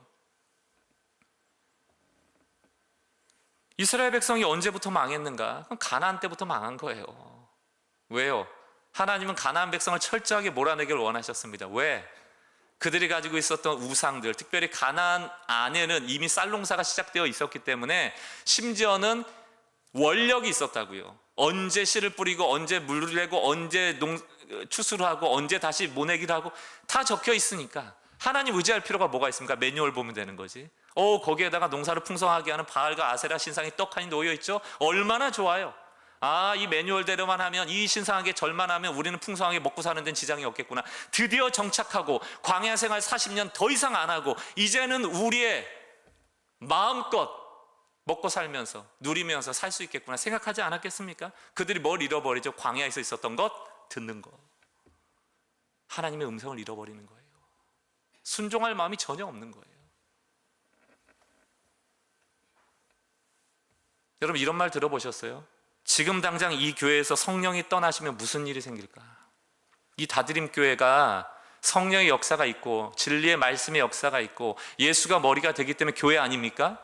이스라엘 백성이 언제부터 망했는가? 그럼 가나안 때부터 망한 거예요. 왜요? 하나님은 가나안 백성을 철저하게 몰아내기를 원하셨습니다. 왜? 그들이 가지고 있었던 우상들, 특별히 가나안 안에는 이미 쌀 농사가 시작되어 있었기 때문에 심지어는 원력이 있었다고요. 언제 씨를 뿌리고 언제 물을 내고 언제 추수를 하고 언제 다시 모내기를 하고 다 적혀 있으니까 하나님 의지할 필요가 뭐가 있습니까? 매뉴얼 보면 되는 거지. 거기에다가 농사를 풍성하게 하는 바알과 아세라 신상이 떡하니 놓여 있죠. 얼마나 좋아요. 이 매뉴얼대로만 하면, 이 신상에게 절만 하면 우리는 풍성하게 먹고 사는 데는 지장이 없겠구나. 드디어 정착하고 광야 생활 40년 더 이상 안 하고 이제는 우리의 마음껏 먹고 살면서 누리면서 살 수 있겠구나 생각하지 않았겠습니까? 그들이 뭘 잃어버리죠? 광야에서 있었던 것, 듣는 것. 하나님의 음성을 잃어버리는 거예요. 순종할 마음이 전혀 없는 거예요. 여러분, 이런 말 들어보셨어요? 지금 당장 이 교회에서 성령이 떠나시면 무슨 일이 생길까? 이 다드림 교회가 성령의 역사가 있고 진리의 말씀의 역사가 있고 예수가 머리가 되기 때문에 교회 아닙니까?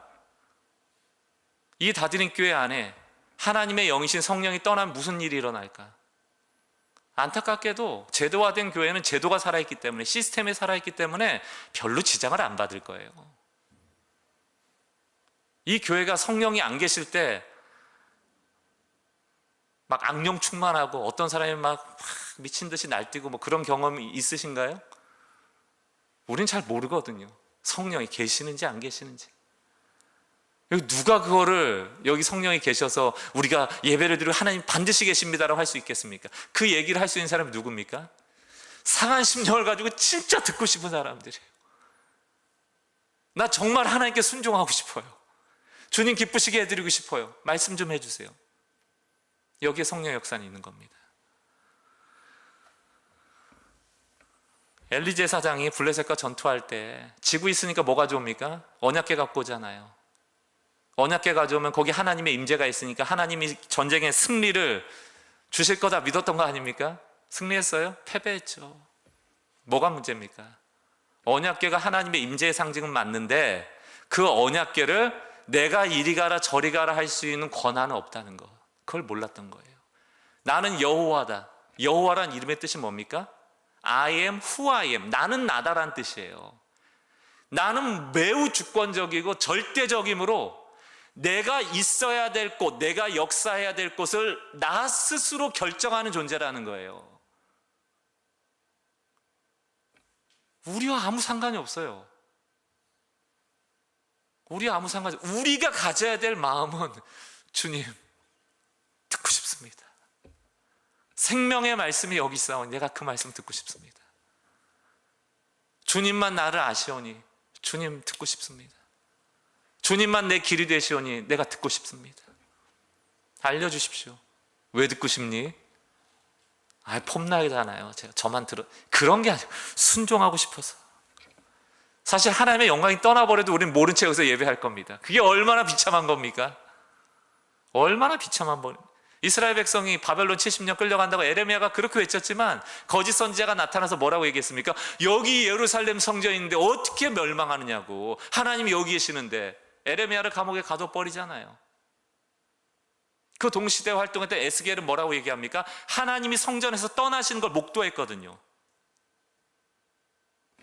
이 다드림 교회 안에 하나님의 영이신 성령이 떠나면 무슨 일이 일어날까? 안타깝게도 제도화된 교회는 제도가 살아있기 때문에, 시스템에 살아있기 때문에 별로 지장을 안 받을 거예요. 이 교회가 성령이 안 계실 때 막 악령 충만하고 어떤 사람이 막 미친 듯이 날뛰고 뭐 그런 경험이 있으신가요? 우린 잘 모르거든요. 성령이 계시는지 안 계시는지. 누가 그거를 여기 성령이 계셔서 우리가 예배를 드리고 하나님 반드시 계십니다라고 할 수 있겠습니까? 그 얘기를 할 수 있는 사람이 누굽니까? 상한 심령을 가지고 진짜 듣고 싶은 사람들이에요. 나 정말 하나님께 순종하고 싶어요. 주님 기쁘시게 해드리고 싶어요. 말씀 좀 해주세요. 여기에 성령의 역사는 있는 겁니다. 엘리제 사장이 블레셋과 전투할 때 지고 있으니까 뭐가 좋습니까? 언약궤 갖고 오잖아요. 언약궤 가져오면 거기 하나님의 임재가 있으니까 하나님이 전쟁의 승리를 주실 거다 믿었던 거 아닙니까? 승리했어요? 패배했죠. 뭐가 문제입니까? 언약궤가 하나님의 임재의 상징은 맞는데 그 언약궤를 내가 이리 가라 저리 가라 할 수 있는 권한은 없다는 거, 그걸 몰랐던 거예요. 나는 여호와다. 여호와란 이름의 뜻이 뭡니까? I am who I am. 나는 나다란 뜻이에요. 나는 매우 주권적이고 절대적이므로 내가 있어야 될 곳, 내가 역사해야 될 곳을 나 스스로 결정하는 존재라는 거예요. 우리와 아무 상관이 없어요. 우리와 아무 상관이 없어요. 우리가 가져야 될 마음은 주님 듣고 싶습니다. 생명의 말씀이 여기 있사오니 내가 그 말씀 듣고 싶습니다. 주님만 나를 아시오니 주님 듣고 싶습니다. 주님만 내 길이 되시오니 내가 듣고 싶습니다. 알려주십시오. 왜 듣고 싶니? 폼나잖아요. 제가 저만 들어. 그런 게 아니고 순종하고 싶어서. 사실 하나님의 영광이 떠나버려도 우리는 모른 채 여기서 예배할 겁니다. 그게 얼마나 비참한 겁니까? 얼마나 비참한 번. 이스라엘 백성이 바벨론 70년 끌려간다고 에레미야가 그렇게 외쳤지만 거짓 선지자가 나타나서 뭐라고 얘기했습니까? 여기 예루살렘 성전인데 어떻게 멸망하느냐고. 하나님이 여기 계시는데. 에레미야를 감옥에 가둬버리잖아요. 그 동시대 활동했던 에스겔은 뭐라고 얘기합니까? 하나님이 성전에서 떠나시는 걸 목도했거든요.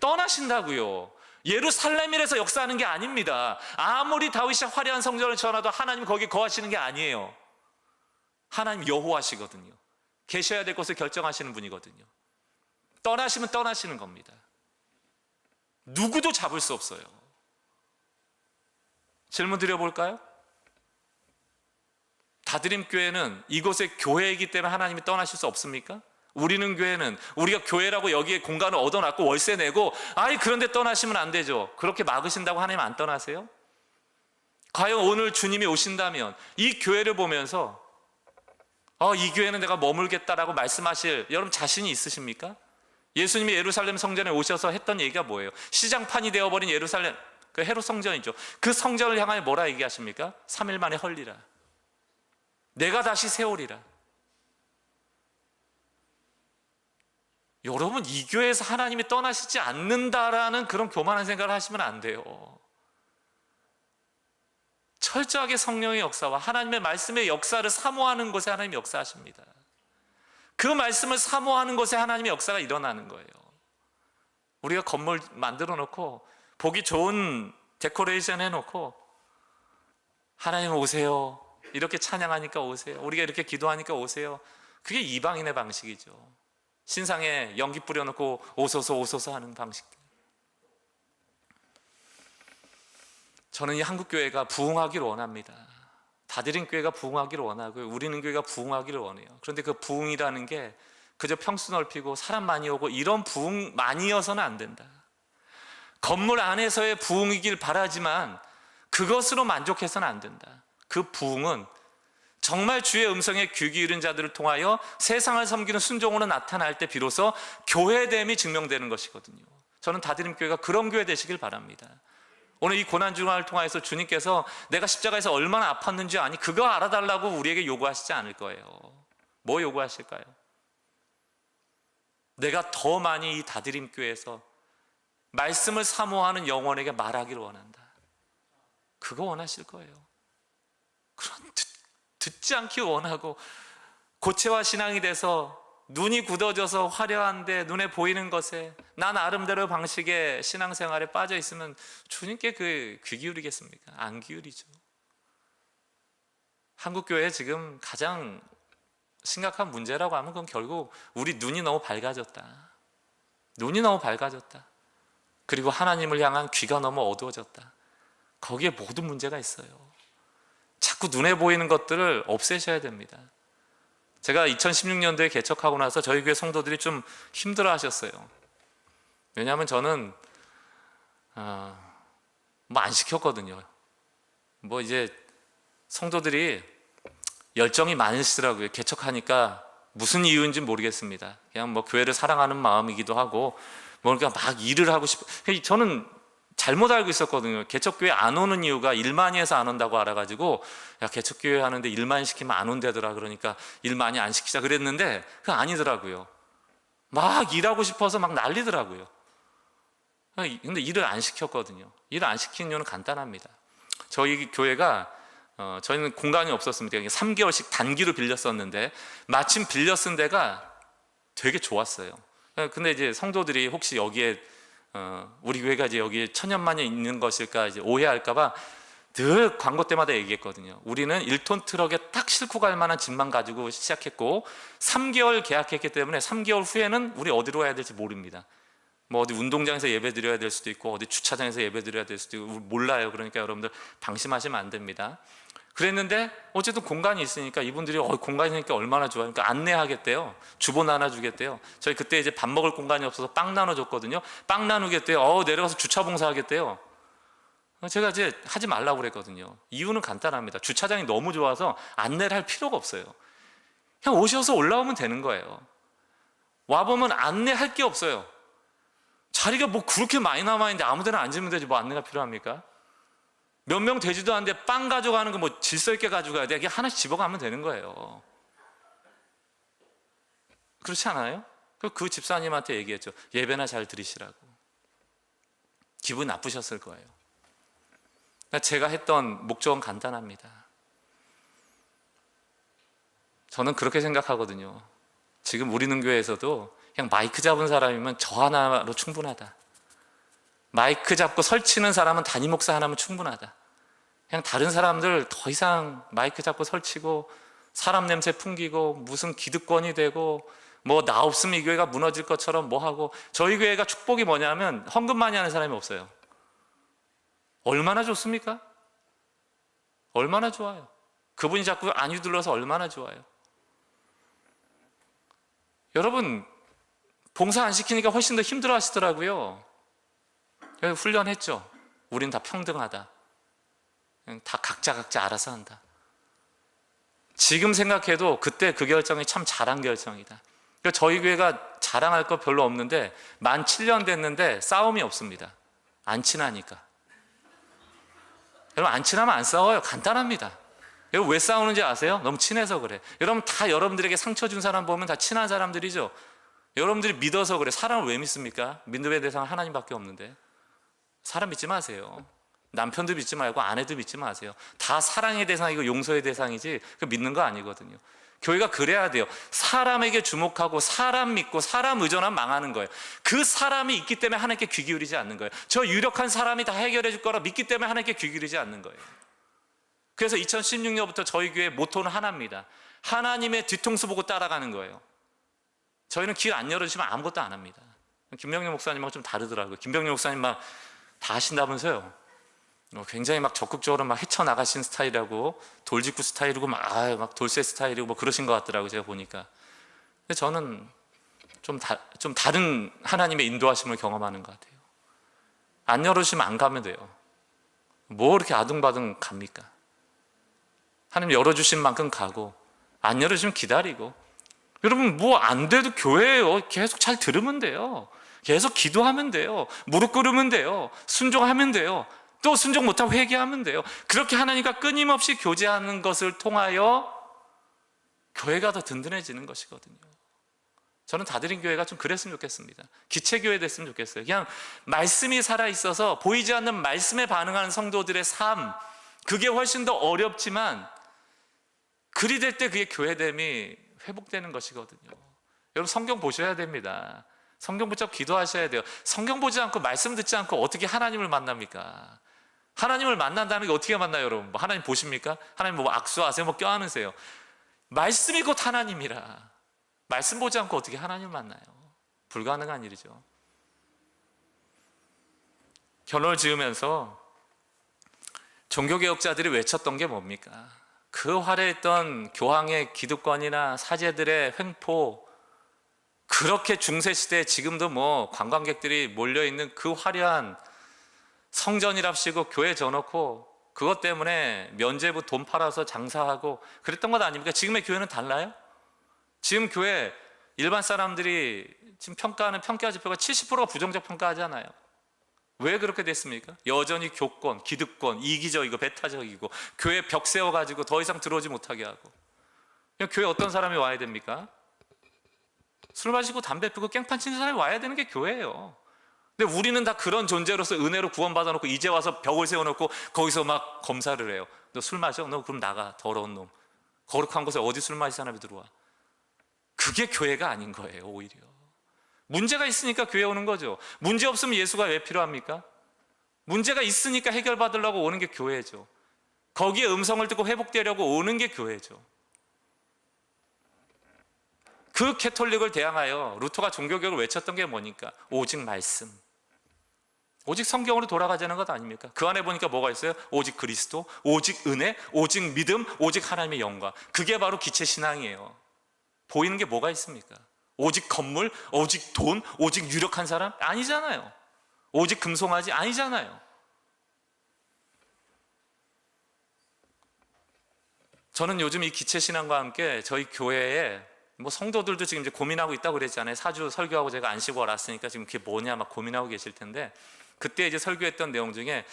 떠나신다고요. 예루살렘에서 역사하는 게 아닙니다. 아무리 다윗이 화려한 성전을 지어놔도 하나님 거기 거하시는 게 아니에요. 하나님 여호와시거든요. 계셔야 될 곳을 결정하시는 분이거든요. 떠나시면 떠나시는 겁니다. 누구도 잡을 수 없어요. 질문 드려볼까요? 다드림 교회는 이곳의 교회이기 때문에 하나님이 떠나실 수 없습니까? 우리는 교회는 우리가 교회라고 여기에 공간을 얻어놨고 월세 내고 그런데 떠나시면 안 되죠. 그렇게 막으신다고 하나님 안 떠나세요? 과연 오늘 주님이 오신다면 이 교회를 보면서 이 교회는 내가 머물겠다라고 말씀하실 여러분 자신이 있으십니까? 예수님이 예루살렘 성전에 오셔서 했던 얘기가 뭐예요? 시장판이 되어버린 예루살렘, 그 헤롯 성전이죠. 그 성전을 향하여 뭐라 얘기하십니까? 3일 만에 헐리라. 내가 다시 세우리라. 여러분, 이 교회에서 하나님이 떠나시지 않는다라는 그런 교만한 생각을 하시면 안 돼요. 철저하게 성령의 역사와 하나님의 말씀의 역사를 사모하는 곳에 하나님이 역사하십니다. 그 말씀을 사모하는 곳에 하나님의 역사가 일어나는 거예요. 우리가 건물 만들어 놓고 보기 좋은 데코레이션 해놓고 하나님 오세요, 이렇게 찬양하니까 오세요, 우리가 이렇게 기도하니까 오세요, 그게 이방인의 방식이죠. 신상에 연기 뿌려놓고 오소서 오소서 하는 방식들. 저는 이 한국교회가 부흥하기를 원합니다. 다드림 교회가 부흥하기를 원하고요, 우리는 교회가 부흥하기를 원해요. 그런데 그 부흥이라는 게 그저 평수 넓히고 사람 많이 오고 이런 부흥만이어서는 안 된다. 건물 안에서의 부흥이길 바라지만 그것으로 만족해서는 안 된다. 그 부흥은 정말 주의 음성에 귀 기울인 자들을 통하여 세상을 섬기는 순종으로 나타날 때 비로소 교회됨이 증명되는 것이거든요. 저는 다드림 교회가 그런 교회 되시길 바랍니다. 오늘 이 고난중화를 통해서 주님께서 내가 십자가에서 얼마나 아팠는지 아니, 그거 알아달라고 우리에게 요구하시지 않을 거예요. 뭐 요구하실까요? 내가 더 많이 이 다드림 교회에서 말씀을 사모하는 영혼에게 말하기를 원한다. 그거 원하실 거예요. 그런 듣지 않기 원하고 고체와 신앙이 돼서 눈이 굳어져서 화려한데 눈에 보이는 것에 난 나름대로 방식의 신앙생활에 빠져 있으면 주님께 귀 기울이겠습니까? 안 기울이죠. 한국교회에 지금 가장 심각한 문제라고 하면 그건 결국 우리 눈이 너무 밝아졌다. 눈이 너무 밝아졌다. 그리고 하나님을 향한 귀가 너무 어두워졌다. 거기에 모든 문제가 있어요. 자꾸 눈에 보이는 것들을 없애셔야 됩니다. 제가 2016년도에 개척하고 나서 저희 교회 성도들이 좀 힘들어 하셨어요. 왜냐하면 저는 뭐 안 시켰거든요. 뭐 이제 성도들이 열정이 많으시더라고요. 개척하니까 무슨 이유인지 모르겠습니다. 그냥 뭐 교회를 사랑하는 마음이기도 하고 뭔가 막 일을 하고 싶어. 저는 잘못 알고 있었거든요. 개척교회 안 오는 이유가 일 많이 해서 안 온다고 알아가지고, 야, 개척교회 하는데 일 많이 시키면 안 온대더라. 그러니까 일 많이 안 시키자 그랬는데 그거 아니더라고요. 막 일하고 싶어서 막 난리더라고요. 근데 일을 안 시켰거든요. 일을 안 시킨 이유는 간단합니다. 저희 교회가 저희는 공간이 없었습니다. 3개월씩 단기로 빌렸었는데 마침 빌려 쓴 데가 되게 좋았어요. 근데 이제 성도들이 혹시 여기에 우리 교회가 이제 여기에 천년만에 있는 것일까 이제 오해할까봐 늘 광고 때마다 얘기했거든요. 우리는 1톤 트럭에 딱 싣고 갈 만한 집만 가지고 시작했고 3개월 계약했기 때문에 3개월 후에는 우리 어디로 가야 될지 모릅니다. 뭐 어디 운동장에서 예배 드려야 될 수도 있고 어디 주차장에서 예배 드려야 될 수도 있고 몰라요. 그러니까 여러분들 방심하시면 안 됩니다. 그랬는데 어쨌든 공간이 있으니까 이분들이 공간이 있으니까 얼마나 좋아요. 그러니까 안내하겠대요. 주보 나눠주겠대요. 저희 그때 이제 밥 먹을 공간이 없어서 빵 나눠줬거든요. 빵 나누겠대요. 내려가서 주차 봉사하겠대요. 제가 이제 하지 말라고 그랬거든요. 이유는 간단합니다. 주차장이 너무 좋아서 안내를 할 필요가 없어요. 그냥 오셔서 올라오면 되는 거예요. 와보면 안내할 게 없어요. 자리가 뭐 그렇게 많이 남아있는데 아무 데나 앉으면 되지 뭐 안내가 필요합니까? 몇 명 되지도 않는데 빵 가져가는 거 뭐 질서 있게 가져가야 돼. 그냥 하나씩 집어가면 되는 거예요. 그렇지 않아요? 그 집사님한테 얘기했죠. 예배나 잘 드리시라고. 기분 나쁘셨을 거예요. 제가 했던 목적은 간단합니다. 저는 그렇게 생각하거든요. 지금 우리 능교회에서도 그냥 마이크 잡은 사람이면 저 하나로 충분하다. 마이크 잡고 설치는 사람은 담임 목사 하나면 충분하다. 그냥 다른 사람들 더 이상 마이크 잡고 설치고 사람 냄새 풍기고 무슨 기득권이 되고 뭐 나 없으면 이 교회가 무너질 것처럼 뭐 하고. 저희 교회가 축복이 뭐냐면 헌금 많이 하는 사람이 없어요. 얼마나 좋습니까? 얼마나 좋아요. 그분이 자꾸 안 휘둘러서 얼마나 좋아요. 여러분 봉사 안 시키니까 훨씬 더 힘들어 하시더라고요. 훈련했죠. 우린 다 평등하다. 다 각자 알아서 한다. 지금 생각해도 그때 그 결정이 참 잘한 결정이다. 저희 교회가 자랑할 거 별로 없는데 만 7년 됐는데 싸움이 없습니다. 안 친하니까. 여러분 안 친하면 안 싸워요. 간단합니다. 여러분 왜 싸우는지 아세요? 너무 친해서 그래. 여러분 다 여러분들에게 상처 준 사람 보면 다 친한 사람들이죠. 여러분들이 믿어서 그래. 사람을 왜 믿습니까? 믿음의 대상은 하나님밖에 없는데. 사람 믿지 마세요. 남편도 믿지 말고 아내도 믿지 마세요. 다 사랑의 대상이고 용서의 대상이지 그 믿는 거 아니거든요. 교회가 그래야 돼요. 사람에게 주목하고 사람 믿고 사람 의존하면 망하는 거예요. 그 사람이 있기 때문에 하나님께 귀 기울이지 않는 거예요. 저 유력한 사람이 다 해결해 줄 거라 믿기 때문에 하나님께 귀 기울이지 않는 거예요. 그래서 2016년부터 저희 교회 모토는 하나입니다. 하나님의 뒤통수 보고 따라가는 거예요. 저희는 길 안 열어주시면 아무것도 안 합니다. 김병렬 목사님하고 좀 다르더라고요. 김병렬 목사님 막 다 하신다면서요. 굉장히 막 적극적으로 막 헤쳐나가신 스타일이라고, 돌직구 스타일이고 막 돌쇠 스타일이고 뭐 그러신 것 같더라고요. 제가 보니까. 근데 저는 좀 다른 하나님의 인도하심을 경험하는 것 같아요. 안 열어주시면 안 가면 돼요. 뭐 이렇게 아둥바둥 갑니까? 하나님 열어주신 만큼 가고, 안 열어주시면 기다리고. 여러분 뭐 안 돼도 교회예요. 계속 잘 들으면 돼요. 계속 기도하면 돼요. 무릎 꿇으면 돼요. 순종하면 돼요. 또 순종 못하고 회개하면 돼요. 그렇게 하나님과 끊임없이 교제하는 것을 통하여 교회가 더 든든해지는 것이거든요. 저는 다드림 교회가 좀 그랬으면 좋겠습니다. 기체교회 됐으면 좋겠어요. 그냥 말씀이 살아있어서 보이지 않는 말씀에 반응하는 성도들의 삶, 그게 훨씬 더 어렵지만 그리 될 때 그게 교회됨이 회복되는 것이거든요. 여러분 성경 보셔야 됩니다. 성경 붙잡고 기도하셔야 돼요. 성경 보지 않고 말씀 듣지 않고 어떻게 하나님을 만납니까? 하나님을 만난다는 게 어떻게 만나요, 여러분? 뭐 하나님 보십니까? 하나님 뭐 악수하세요? 뭐 껴안으세요? 말씀이 곧 하나님이라. 말씀 보지 않고 어떻게 하나님을 만나요? 불가능한 일이죠. 결론을 지으면서 종교개혁자들이 외쳤던 게 뭡니까? 그 화려했던 교황의 기득권이나 사제들의 횡포, 그렇게 중세시대에 지금도 뭐 관광객들이 몰려있는 그 화려한 성전이랍시고 교회 져놓고 그것 때문에 면죄부 돈 팔아서 장사하고 그랬던 것 아닙니까? 지금의 교회는 달라요? 지금 교회 일반 사람들이 지금 평가하는 평가 지표가 70%가 부정적 평가하잖아요. 왜 그렇게 됐습니까? 여전히 교권, 기득권, 이기적이고 배타적이고 교회 벽 세워가지고 더 이상 들어오지 못하게 하고. 교회 어떤 사람이 와야 됩니까? 술 마시고 담배 피고 깽판 치는 사람이 와야 되는 게 교회예요. 근데 우리는 다 그런 존재로서 은혜로 구원받아놓고 이제 와서 벽을 세워놓고 거기서 막 검사를 해요. 너 술 마셔? 너 그럼 나가. 더러운 놈. 거룩한 곳에 어디 술 마실 사람이 들어와. 그게 교회가 아닌 거예요. 오히려 문제가 있으니까 교회 오는 거죠. 문제 없으면 예수가 왜 필요합니까? 문제가 있으니까 해결받으려고 오는 게 교회죠. 거기에 음성을 듣고 회복되려고 오는 게 교회죠. 그 캐톨릭을 대항하여 루터가 종교개혁을 외쳤던 게 뭐니까? 오직 말씀, 오직 성경으로 돌아가자는 것 아닙니까? 그 안에 보니까 뭐가 있어요? 오직 그리스도, 오직 은혜, 오직 믿음, 오직 하나님의 영광. 그게 바로 기체 신앙이에요. 보이는 게 뭐가 있습니까? 오직 건물, 오직 돈, 오직 유력한 사람? 아니잖아요. 오직 금송아지? 아니잖아요. 저는 요즘 이 기체 신앙과 함께 저희 교회에 뭐 성도들도 지금 이제 고민하고 있다고 그랬잖아요. 4주 설교하고 제가 안 쉬고 왔으니까 지금 그게 뭐냐 막 고민하고 계실 텐데, 그때 이제 설교했던 내용 중에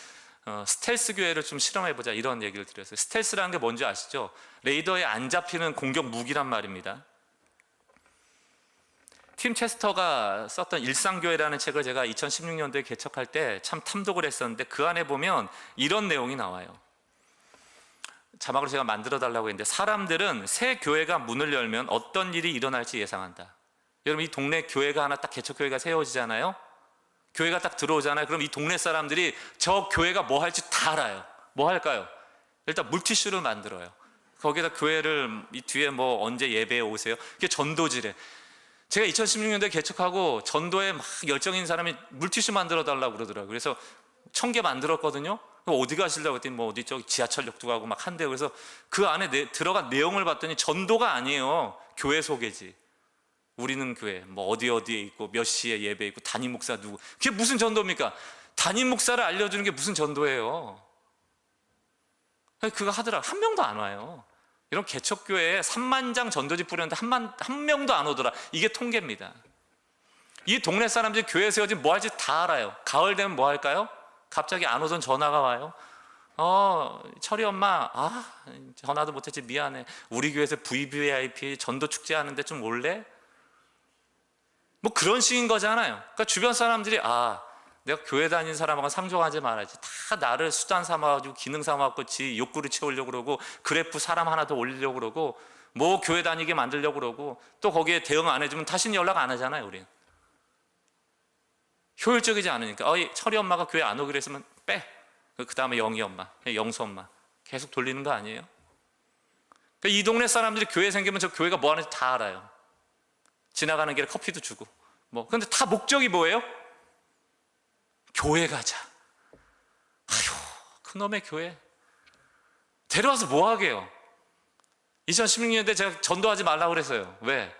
스텔스 교회를 좀 실험해보자 이런 얘기를 드렸어요. 스텔스라는 게 뭔지 아시죠? 레이더에 안 잡히는 공격 무기란 말입니다. 팀 체스터가 썼던 일상교회라는 책을 제가 2016년도에 개척할 때 참 탐독을 했었는데 그 안에 보면 이런 내용이 나와요. 자막으로 제가 만들어 달라고 했는데, 사람들은 새 교회가 문을 열면 어떤 일이 일어날지 예상한다. 여러분 이 동네 교회가 하나 딱 개척교회가 세워지잖아요. 교회가 딱 들어오잖아요. 그럼 이 동네 사람들이 저 교회가 뭐 할지 다 알아요. 뭐 할까요? 일단 물티슈를 만들어요. 거기다 교회를 이 뒤에 뭐 언제 예배에 오세요. 그게 전도지래. 제가 2016년도에 개척하고 전도에 막 열정인 사람이 물티슈 만들어 달라고 그러더라고요. 그래서 1000개 만들었거든요. 어디 가시려고 했더니 뭐 어디 저기 지하철역도 가고 막 한대요. 그래서 그 안에 들어간 내용을 봤더니 전도가 아니에요. 교회 소개지. 우리는 교회 뭐 어디에 있고 몇 시에 예배 있고 담임 목사 누구. 그게 무슨 전도입니까? 담임 목사를 알려주는 게 무슨 전도예요? 그거 하더라고. 한 명도 안 와요. 이런 개척교회에 3만 장 전도지 뿌렸는데 한 명도 안 오더라. 이게 통계입니다. 이 동네 사람들이 교회 세워지면 뭐 할지 다 알아요. 가을 되면 뭐 할까요? 갑자기 안 오던 전화가 와요. 철이 엄마, 전화도 못했지 미안해. 우리 교회에서 VVIP 전도 축제 하는데 좀 올래? 뭐 그런 식인 거잖아요. 그러니까 주변 사람들이 내가 교회 다니는 사람하고 상종하지 말아야지. 다 나를 수단 삼아가지고 기능 삼아갖고 지 욕구를 채우려고 그러고 그래프 사람 하나 더 올리려고 그러고 뭐 교회 다니게 만들려고 그러고 또 거기에 대응 안 해주면 다시는 연락 안 하잖아요. 우린 효율적이지 않으니까 철이 엄마가 교회 안 오기로 했으면 빼. 그 다음에 영희 엄마, 영수 엄마 계속 돌리는 거 아니에요? 그러니까 이 동네 사람들이 교회 생기면 저 교회가 뭐 하는지 다 알아요. 지나가는 길에 커피도 주고 뭐. 근데 다 목적이 뭐예요? 교회 가자. 그놈의 교회 데려와서 뭐 하게요? 2016년대 제가 전도하지 말라고 그랬어요. 왜?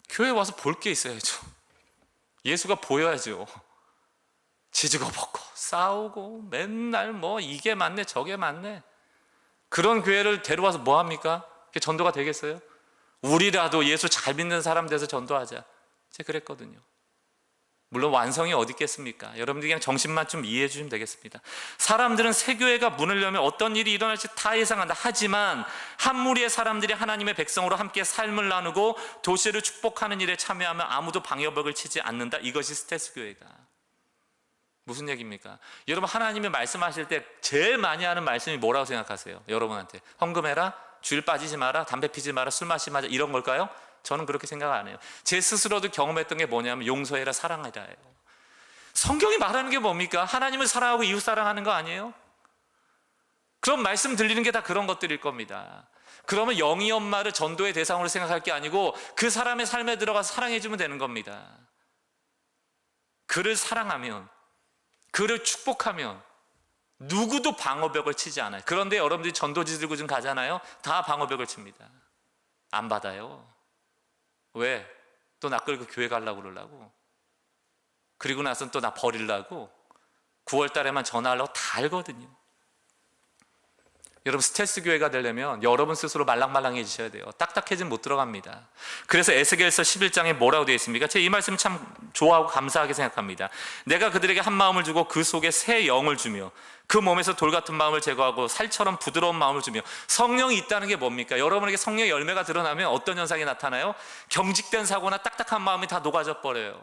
교회 와서 볼 게 있어야죠. 예수가 보여야죠. 지지고 볶고 싸우고 맨날 뭐 이게 맞네 저게 맞네. 그런 교회를 데려와서 뭐 합니까? 그게 전도가 되겠어요? 우리라도 예수 잘 믿는 사람 돼서 전도하자. 제가 그랬거든요. 물론 완성이 어디 있겠습니까? 여러분들이 그냥 정신만 좀 이해해 주시면 되겠습니다. 사람들은 새 교회가 문을 열면 어떤 일이 일어날지 다 예상한다. 하지만 한 무리의 사람들이 하나님의 백성으로 함께 삶을 나누고 도시를 축복하는 일에 참여하면 아무도 방해벽을 치지 않는다. 이것이 스텔스 교회다. 무슨 얘기입니까? 여러분 하나님이 말씀하실 때 제일 많이 하는 말씀이 뭐라고 생각하세요? 여러분한테 헌금해라, 주일 빠지지 마라, 담배 피지 마라, 술 마시지 마라 이런 걸까요? 저는 그렇게 생각 안 해요. 제 스스로도 경험했던 게 뭐냐면 용서해라, 사랑하라예요. 성경이 말하는 게 뭡니까? 하나님을 사랑하고 이웃 사랑하는 거 아니에요? 그럼 말씀 들리는 게 다 그런 것들일 겁니다. 그러면 영희 엄마를 전도의 대상으로 생각할 게 아니고 그 사람의 삶에 들어가서 사랑해주면 되는 겁니다. 그를 사랑하면, 그를 축복하면 누구도 방어벽을 치지 않아요. 그런데 여러분들이 전도지 들고 좀 가잖아요. 다 방어벽을 칩니다. 안 받아요. 왜? 또 나 끌고 교회 가려고 그러려고. 그리고 나서는 또 나 버리려고. 9월 달에만 전화하려고 다 알거든요. 여러분 스텔스 교회가 되려면 여러분 스스로 말랑말랑해지셔야 돼요. 딱딱해지면 못 들어갑니다. 그래서 에스겔서 11장에 뭐라고 되어 있습니까? 제가 이 말씀 참 좋아하고 감사하게 생각합니다. 내가 그들에게 한 마음을 주고 그 속에 새 영을 주며 그 몸에서 돌 같은 마음을 제거하고 살처럼 부드러운 마음을 주며. 성령이 있다는 게 뭡니까? 여러분에게 성령의 열매가 드러나면 어떤 현상이 나타나요? 경직된 사고나 딱딱한 마음이 다 녹아져 버려요.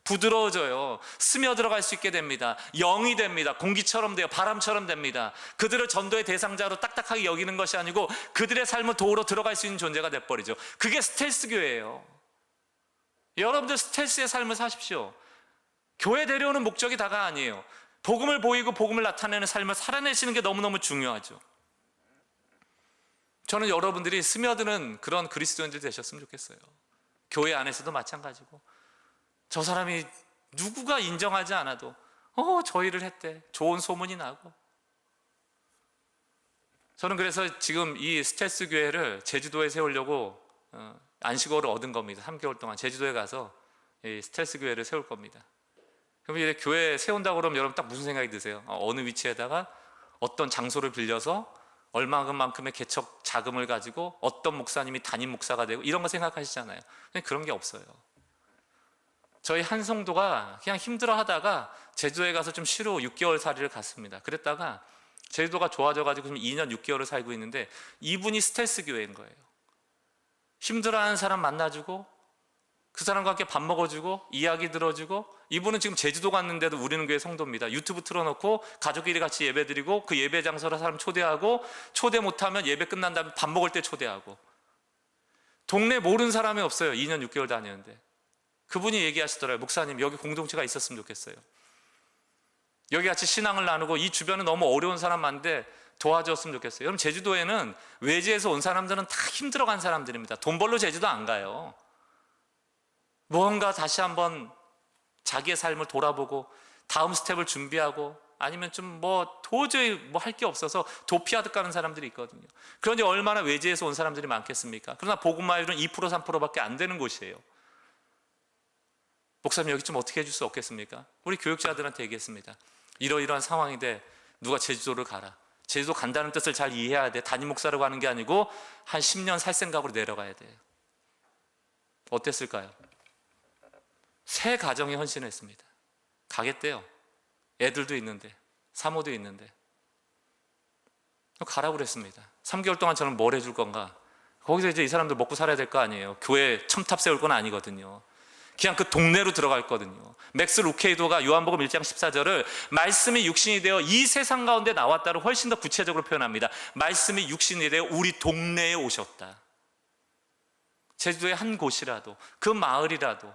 부드러워져요. 스며들어갈 수 있게 됩니다. 영이 됩니다. 공기처럼 돼요. 바람처럼 됩니다. 그들을 전도의 대상자로 딱딱하게 여기는 것이 아니고 그들의 삶을 도우러 들어갈 수 있는 존재가 돼버리죠. 그게 스텔스 교회예요. 여러분들 스텔스의 삶을 사십시오. 교회 데려오는 목적이 다가 아니에요. 복음을 보이고 복음을 나타내는 삶을 살아내시는 게 너무너무 중요하죠. 저는 여러분들이 스며드는 그런 그리스도인들 되셨으면 좋겠어요. 교회 안에서도 마찬가지고. 저 사람이 누구가 인정하지 않아도 저 일을 했대. 좋은 소문이 나고. 저는 그래서 지금 이 스텔스 교회를 제주도에 세우려고 안식어를 얻은 겁니다. 3개월 동안 제주도에 가서 이 스텔스 교회를 세울 겁니다. 그럼 이제 교회 세운다고 그러면 여러분 딱 무슨 생각이 드세요? 어느 위치에다가 어떤 장소를 빌려서 얼마만큼의 개척 자금을 가지고 어떤 목사님이 담임 목사가 되고 이런 거 생각하시잖아요. 근데 그런 게 없어요. 저희 한 성도가 그냥 힘들어 하다가 제주도에 가서 좀 쉬러 6개월 살이를 갔습니다. 그랬다가 제주도가 좋아져가지고 지금 2년 6개월을 살고 있는데 이분이 스텔스 교회인 거예요. 힘들어하는 사람 만나주고 그 사람과 함께 밥 먹어주고 이야기 들어주고. 이분은 지금 제주도 갔는데도 우리는 교회 성도입니다. 유튜브 틀어놓고 가족끼리 같이 예배 드리고 그 예배 장소로 사람 초대하고 초대 못하면 예배 끝난 다음에 밥 먹을 때 초대하고. 동네 모르는 사람이 없어요. 2년 6개월 다녔는데. 그분이 얘기하시더라고요. 목사님 여기 공동체가 있었으면 좋겠어요. 여기 같이 신앙을 나누고 이 주변에 너무 어려운 사람 많은데 도와줬으면 좋겠어요. 여러분 제주도에는 외지에서 온 사람들은 다 힘들어간 사람들입니다. 돈 벌러 제주도 안 가요. 뭔가 다시 한번 자기의 삶을 돌아보고 다음 스텝을 준비하고 아니면 좀 뭐 도저히 뭐 할 게 없어서 도피하듯 가는 사람들이 있거든요. 그런데 얼마나 외지에서 온 사람들이 많겠습니까? 그러나 복음화율은 2% 3%밖에 안 되는 곳이에요. 목사님 여기 좀 어떻게 해줄 수 없겠습니까? 우리 교육자들한테 얘기했습니다. 이러이러한 상황인데 누가 제주도를 가라. 제주도 간다는 뜻을 잘 이해해야 돼. 담임 목사로 가는 게 아니고 한 10년 살 생각으로 내려가야 돼요. 어땠을까요? 새 가정에 헌신했습니다. 가겠대요. 애들도 있는데 사모도 있는데 가라고 그랬습니다. 3개월 동안 저는 뭘 해줄 건가 거기서 이제 이 사람들 먹고 살아야 될 거 아니에요. 교회 첨탑 세울 건 아니거든요. 그냥 그 동네로 들어가 있거든요. 맥스 루케이도가 요한복음 1장 14절을 말씀이 육신이 되어 이 세상 가운데 나왔다를 훨씬 더 구체적으로 표현합니다. 말씀이 육신이 되어 우리 동네에 오셨다. 제주도의 한 곳이라도, 그 마을이라도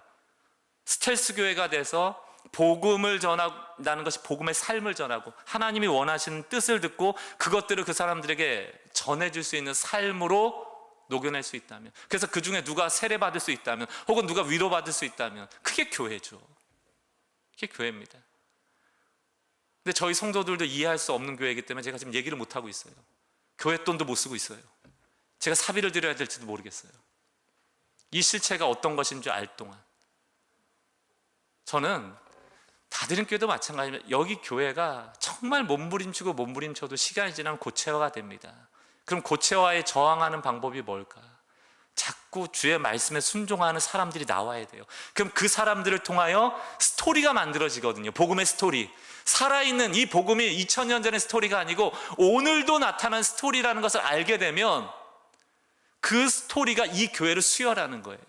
스텔스 교회가 돼서 복음을 전한다는 것이 복음의 삶을 전하고 하나님이 원하시는 뜻을 듣고 그것들을 그 사람들에게 전해줄 수 있는 삶으로 녹여낼 수 있다면, 그래서 그 중에 누가 세례받을 수 있다면, 혹은 누가 위로받을 수 있다면, 그게 교회죠. 그게 교회입니다. 근데 저희 성도들도 이해할 수 없는 교회이기 때문에 제가 지금 얘기를 못하고 있어요. 교회 돈도 못 쓰고 있어요. 제가 사비를 드려야 될지도 모르겠어요. 이 실체가 어떤 것인 줄 알 동안 저는 다드림교회도 마찬가지입니다. 여기 교회가 정말 몸부림치고 몸부림쳐도 시간이 지나면 고체화가 됩니다. 그럼 고체화에 저항하는 방법이 뭘까? 자꾸 주의 말씀에 순종하는 사람들이 나와야 돼요. 그럼 그 사람들을 통하여 스토리가 만들어지거든요. 복음의 스토리. 살아있는 이 복음이 2000년 전의 스토리가 아니고 오늘도 나타난 스토리라는 것을 알게 되면 그 스토리가 이 교회를 수혈하는 거예요.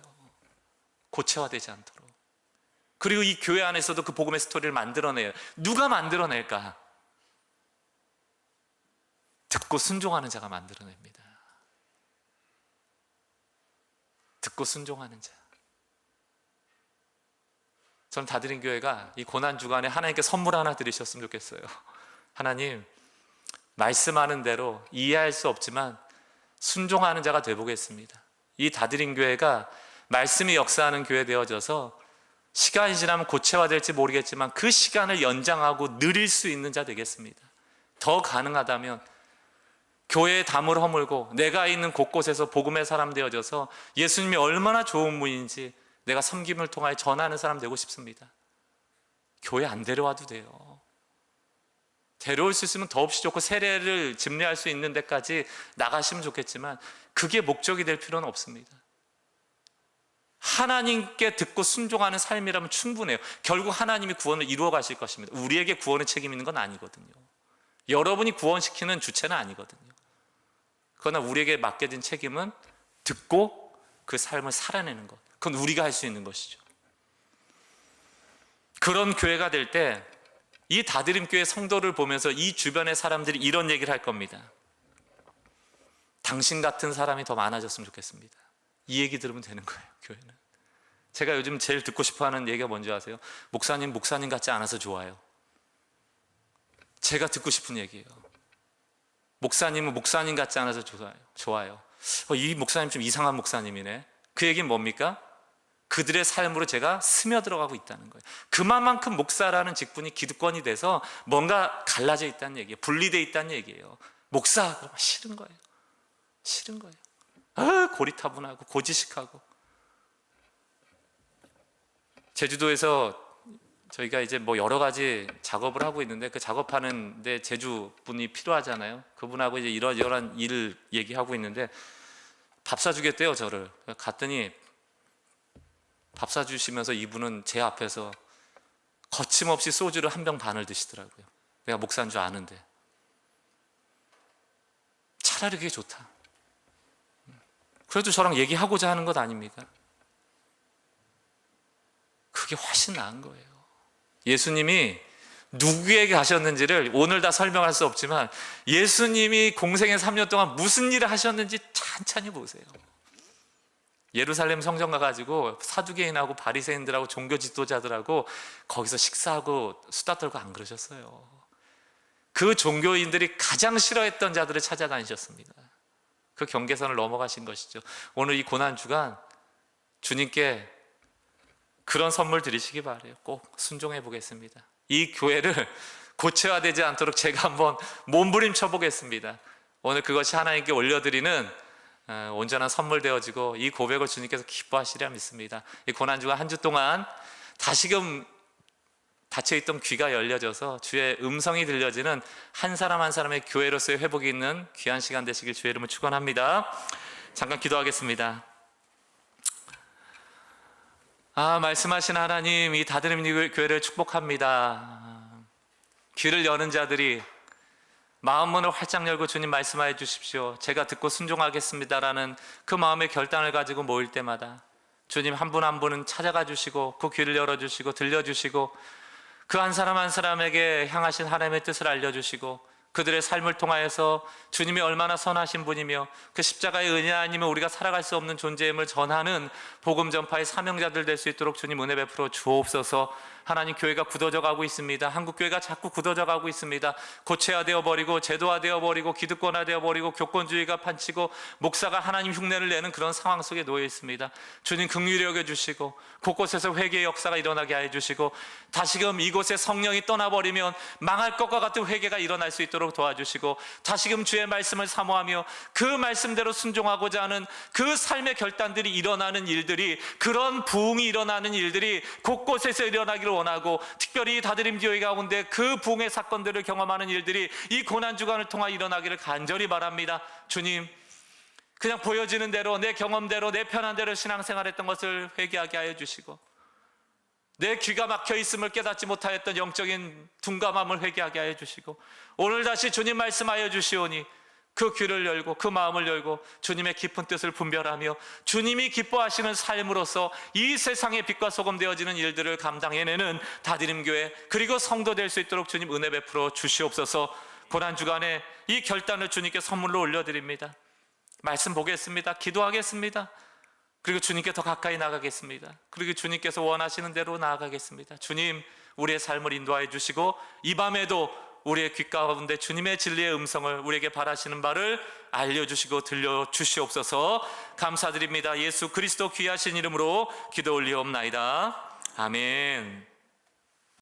고체화되지 않도록. 그리고 이 교회 안에서도 그 복음의 스토리를 만들어내요. 누가 만들어낼까? 듣고 순종하는 자가 만들어냅니다. 듣고 순종하는 자. 저는 다드림교회가 이 고난주간에 하나님께 선물 하나 드리셨으면 좋겠어요. 하나님, 말씀하는 대로 이해할 수 없지만 순종하는 자가 되보겠습니다. 이 다드림교회가 말씀이 역사하는 교회 되어져서 시간이 지나면 고체화될지 모르겠지만 그 시간을 연장하고 느릴 수 있는 자 되겠습니다. 더 가능하다면 교회의 담을 허물고 내가 있는 곳곳에서 복음의 사람 되어져서 예수님이 얼마나 좋은 분인지 내가 섬김을 통하여 전하는 사람 되고 싶습니다. 교회 안 데려와도 돼요. 데려올 수 있으면 더없이 좋고 세례를 집례할 수 있는 데까지 나가시면 좋겠지만 그게 목적이 될 필요는 없습니다. 하나님께 듣고 순종하는 삶이라면 충분해요. 결국 하나님이 구원을 이루어 가실 것입니다. 우리에게 구원의 책임 있는 건 아니거든요. 여러분이 구원시키는 주체는 아니거든요. 그러나 우리에게 맡겨진 책임은 듣고 그 삶을 살아내는 것. 그건 우리가 할 수 있는 것이죠. 그런 교회가 될 때 이 다드림교회 성도를 보면서 이 주변의 사람들이 이런 얘기를 할 겁니다. 당신 같은 사람이 더 많아졌으면 좋겠습니다. 이 얘기 들으면 되는 거예요, 교회는. 제가 요즘 제일 듣고 싶어하는 얘기가 뭔지 아세요? 목사님 같지 않아서 좋아요. 제가 듣고 싶은 얘기예요. 목사님은 목사님 같지 않아서 좋아요. 이 목사님 좀 이상한 목사님이네. 그 얘기는 뭡니까? 그들의 삶으로 제가 스며들어가고 있다는 거예요. 그만큼 목사라는 직분이 기득권이 돼서 뭔가 갈라져 있다는 얘기예요. 분리되어 있다는 얘기예요. 목사, 그러면 싫은 거예요. 싫은 거예요. 고리타분하고 고지식하고. 제주도에서 저희가 이제 뭐 여러 가지 작업을 하고 있는데 그 작업하는데 제주분이 필요하잖아요. 그분하고 이제 이러한 일을 얘기하고 있는데 밥 사주겠대요, 저를. 갔더니 밥 사주시면서 이분은 제 앞에서 거침없이 소주를 한 병 반을 드시더라고요. 내가 목사인 줄 아는데. 차라리 그게 좋다. 그래도 저랑 얘기하고자 하는 것 아닙니까? 그게 훨씬 나은 거예요. 예수님이 누구에게 하셨는지를 오늘 다 설명할 수 없지만 예수님이 공생의 3년 동안 무슨 일을 하셨는지 찬찬히 보세요. 예루살렘 성전 가가지고 사두개인하고 바리새인들하고 종교 지도자들하고 거기서 식사하고 수다 떨고 안 그러셨어요. 그 종교인들이 가장 싫어했던 자들을 찾아다니셨습니다. 그 경계선을 넘어가신 것이죠. 오늘 이 고난주간 주님께 그런 선물 드리시기 바라요. 꼭 순종해 보겠습니다. 이 교회를 고체화되지 않도록 제가 한번 몸부림쳐 보겠습니다. 오늘 그것이 하나님께 올려드리는 온전한 선물 되어지고 이 고백을 주님께서 기뻐하시리라 믿습니다. 이 고난주간 한 주 동안 다시금 닫혀있던 귀가 열려져서 주의 음성이 들려지는 한 사람 한 사람의 교회로서의 회복이 있는 귀한 시간 되시길 주의 이름을 축원합니다. 잠깐 기도하겠습니다. 말씀하신 하나님, 이 다드림 교회를 축복합니다. 귀를 여는 자들이 마음 문을 활짝 열고 주님 말씀하여 주십시오. 제가 듣고 순종하겠습니다라는 그 마음의 결단을 가지고 모일 때마다 주님 한 분 한 분은 찾아가 주시고 그 귀를 열어주시고 들려주시고 그 한 사람 한 사람에게 향하신 하나님의 뜻을 알려주시고 그들의 삶을 통하여서 주님이 얼마나 선하신 분이며 그 십자가의 은혜 아니면 우리가 살아갈 수 없는 존재임을 전하는 복음 전파의 사명자들 될 수 있도록 주님 은혜 베풀어 주옵소서. 하나님, 교회가 굳어져 가고 있습니다. 한국 교회가 자꾸 굳어져 가고 있습니다. 고체화되어 버리고 제도화되어 버리고 기득권화되어 버리고 교권주의가 판치고 목사가 하나님 흉내를 내는 그런 상황 속에 놓여 있습니다. 주님 긍휼히 여겨 주시고 곳곳에서 회개의 역사가 일어나게 해 주시고 다시금 이곳에 성령이 떠나버리면 망할 것과 같은 회개가 일어날 수 있도록 도와주시고 다시금 주의 말씀을 사모하며 그 말씀대로 순종하고자 하는 그 삶의 결단들이 일어나는 일들이, 그런 부흥이 일어나는 일들이 곳곳에서 일어나기를 원하고, 특별히 다드림 교회 가운데 그 부흥의 사건들을 경험하는 일들이 이 고난주간을 통하 일어나기를 간절히 바랍니다. 주님, 그냥 보여지는 대로 내 경험대로 내 편한 대로 신앙생활했던 것을 회개하게 하여 주시고 내 귀가 막혀 있음을 깨닫지 못하였던 영적인 둔감함을 회개하게 하여 주시고 오늘 다시 주님 말씀하여 주시오니 그 귀를 열고 그 마음을 열고 주님의 깊은 뜻을 분별하며 주님이 기뻐하시는 삶으로서 이 세상의 빛과 소금 되어지는 일들을 감당해내는 다드림교회 그리고 성도 될 수 있도록 주님 은혜 베풀어 주시옵소서. 고난주간에 이 결단을 주님께 선물로 올려드립니다. 말씀 보겠습니다. 기도하겠습니다. 그리고 주님께 더 가까이 나가겠습니다. 그리고 주님께서 원하시는 대로 나아가겠습니다. 주님, 우리의 삶을 인도하여 주시고 이 밤에도 우리의 귓 가운데 주님의 진리의 음성을 우리에게 바라시는 바를 알려주시고 들려주시옵소서. 감사드립니다. 예수 그리스도 귀하신 이름으로 기도 올리옵나이다. 아멘.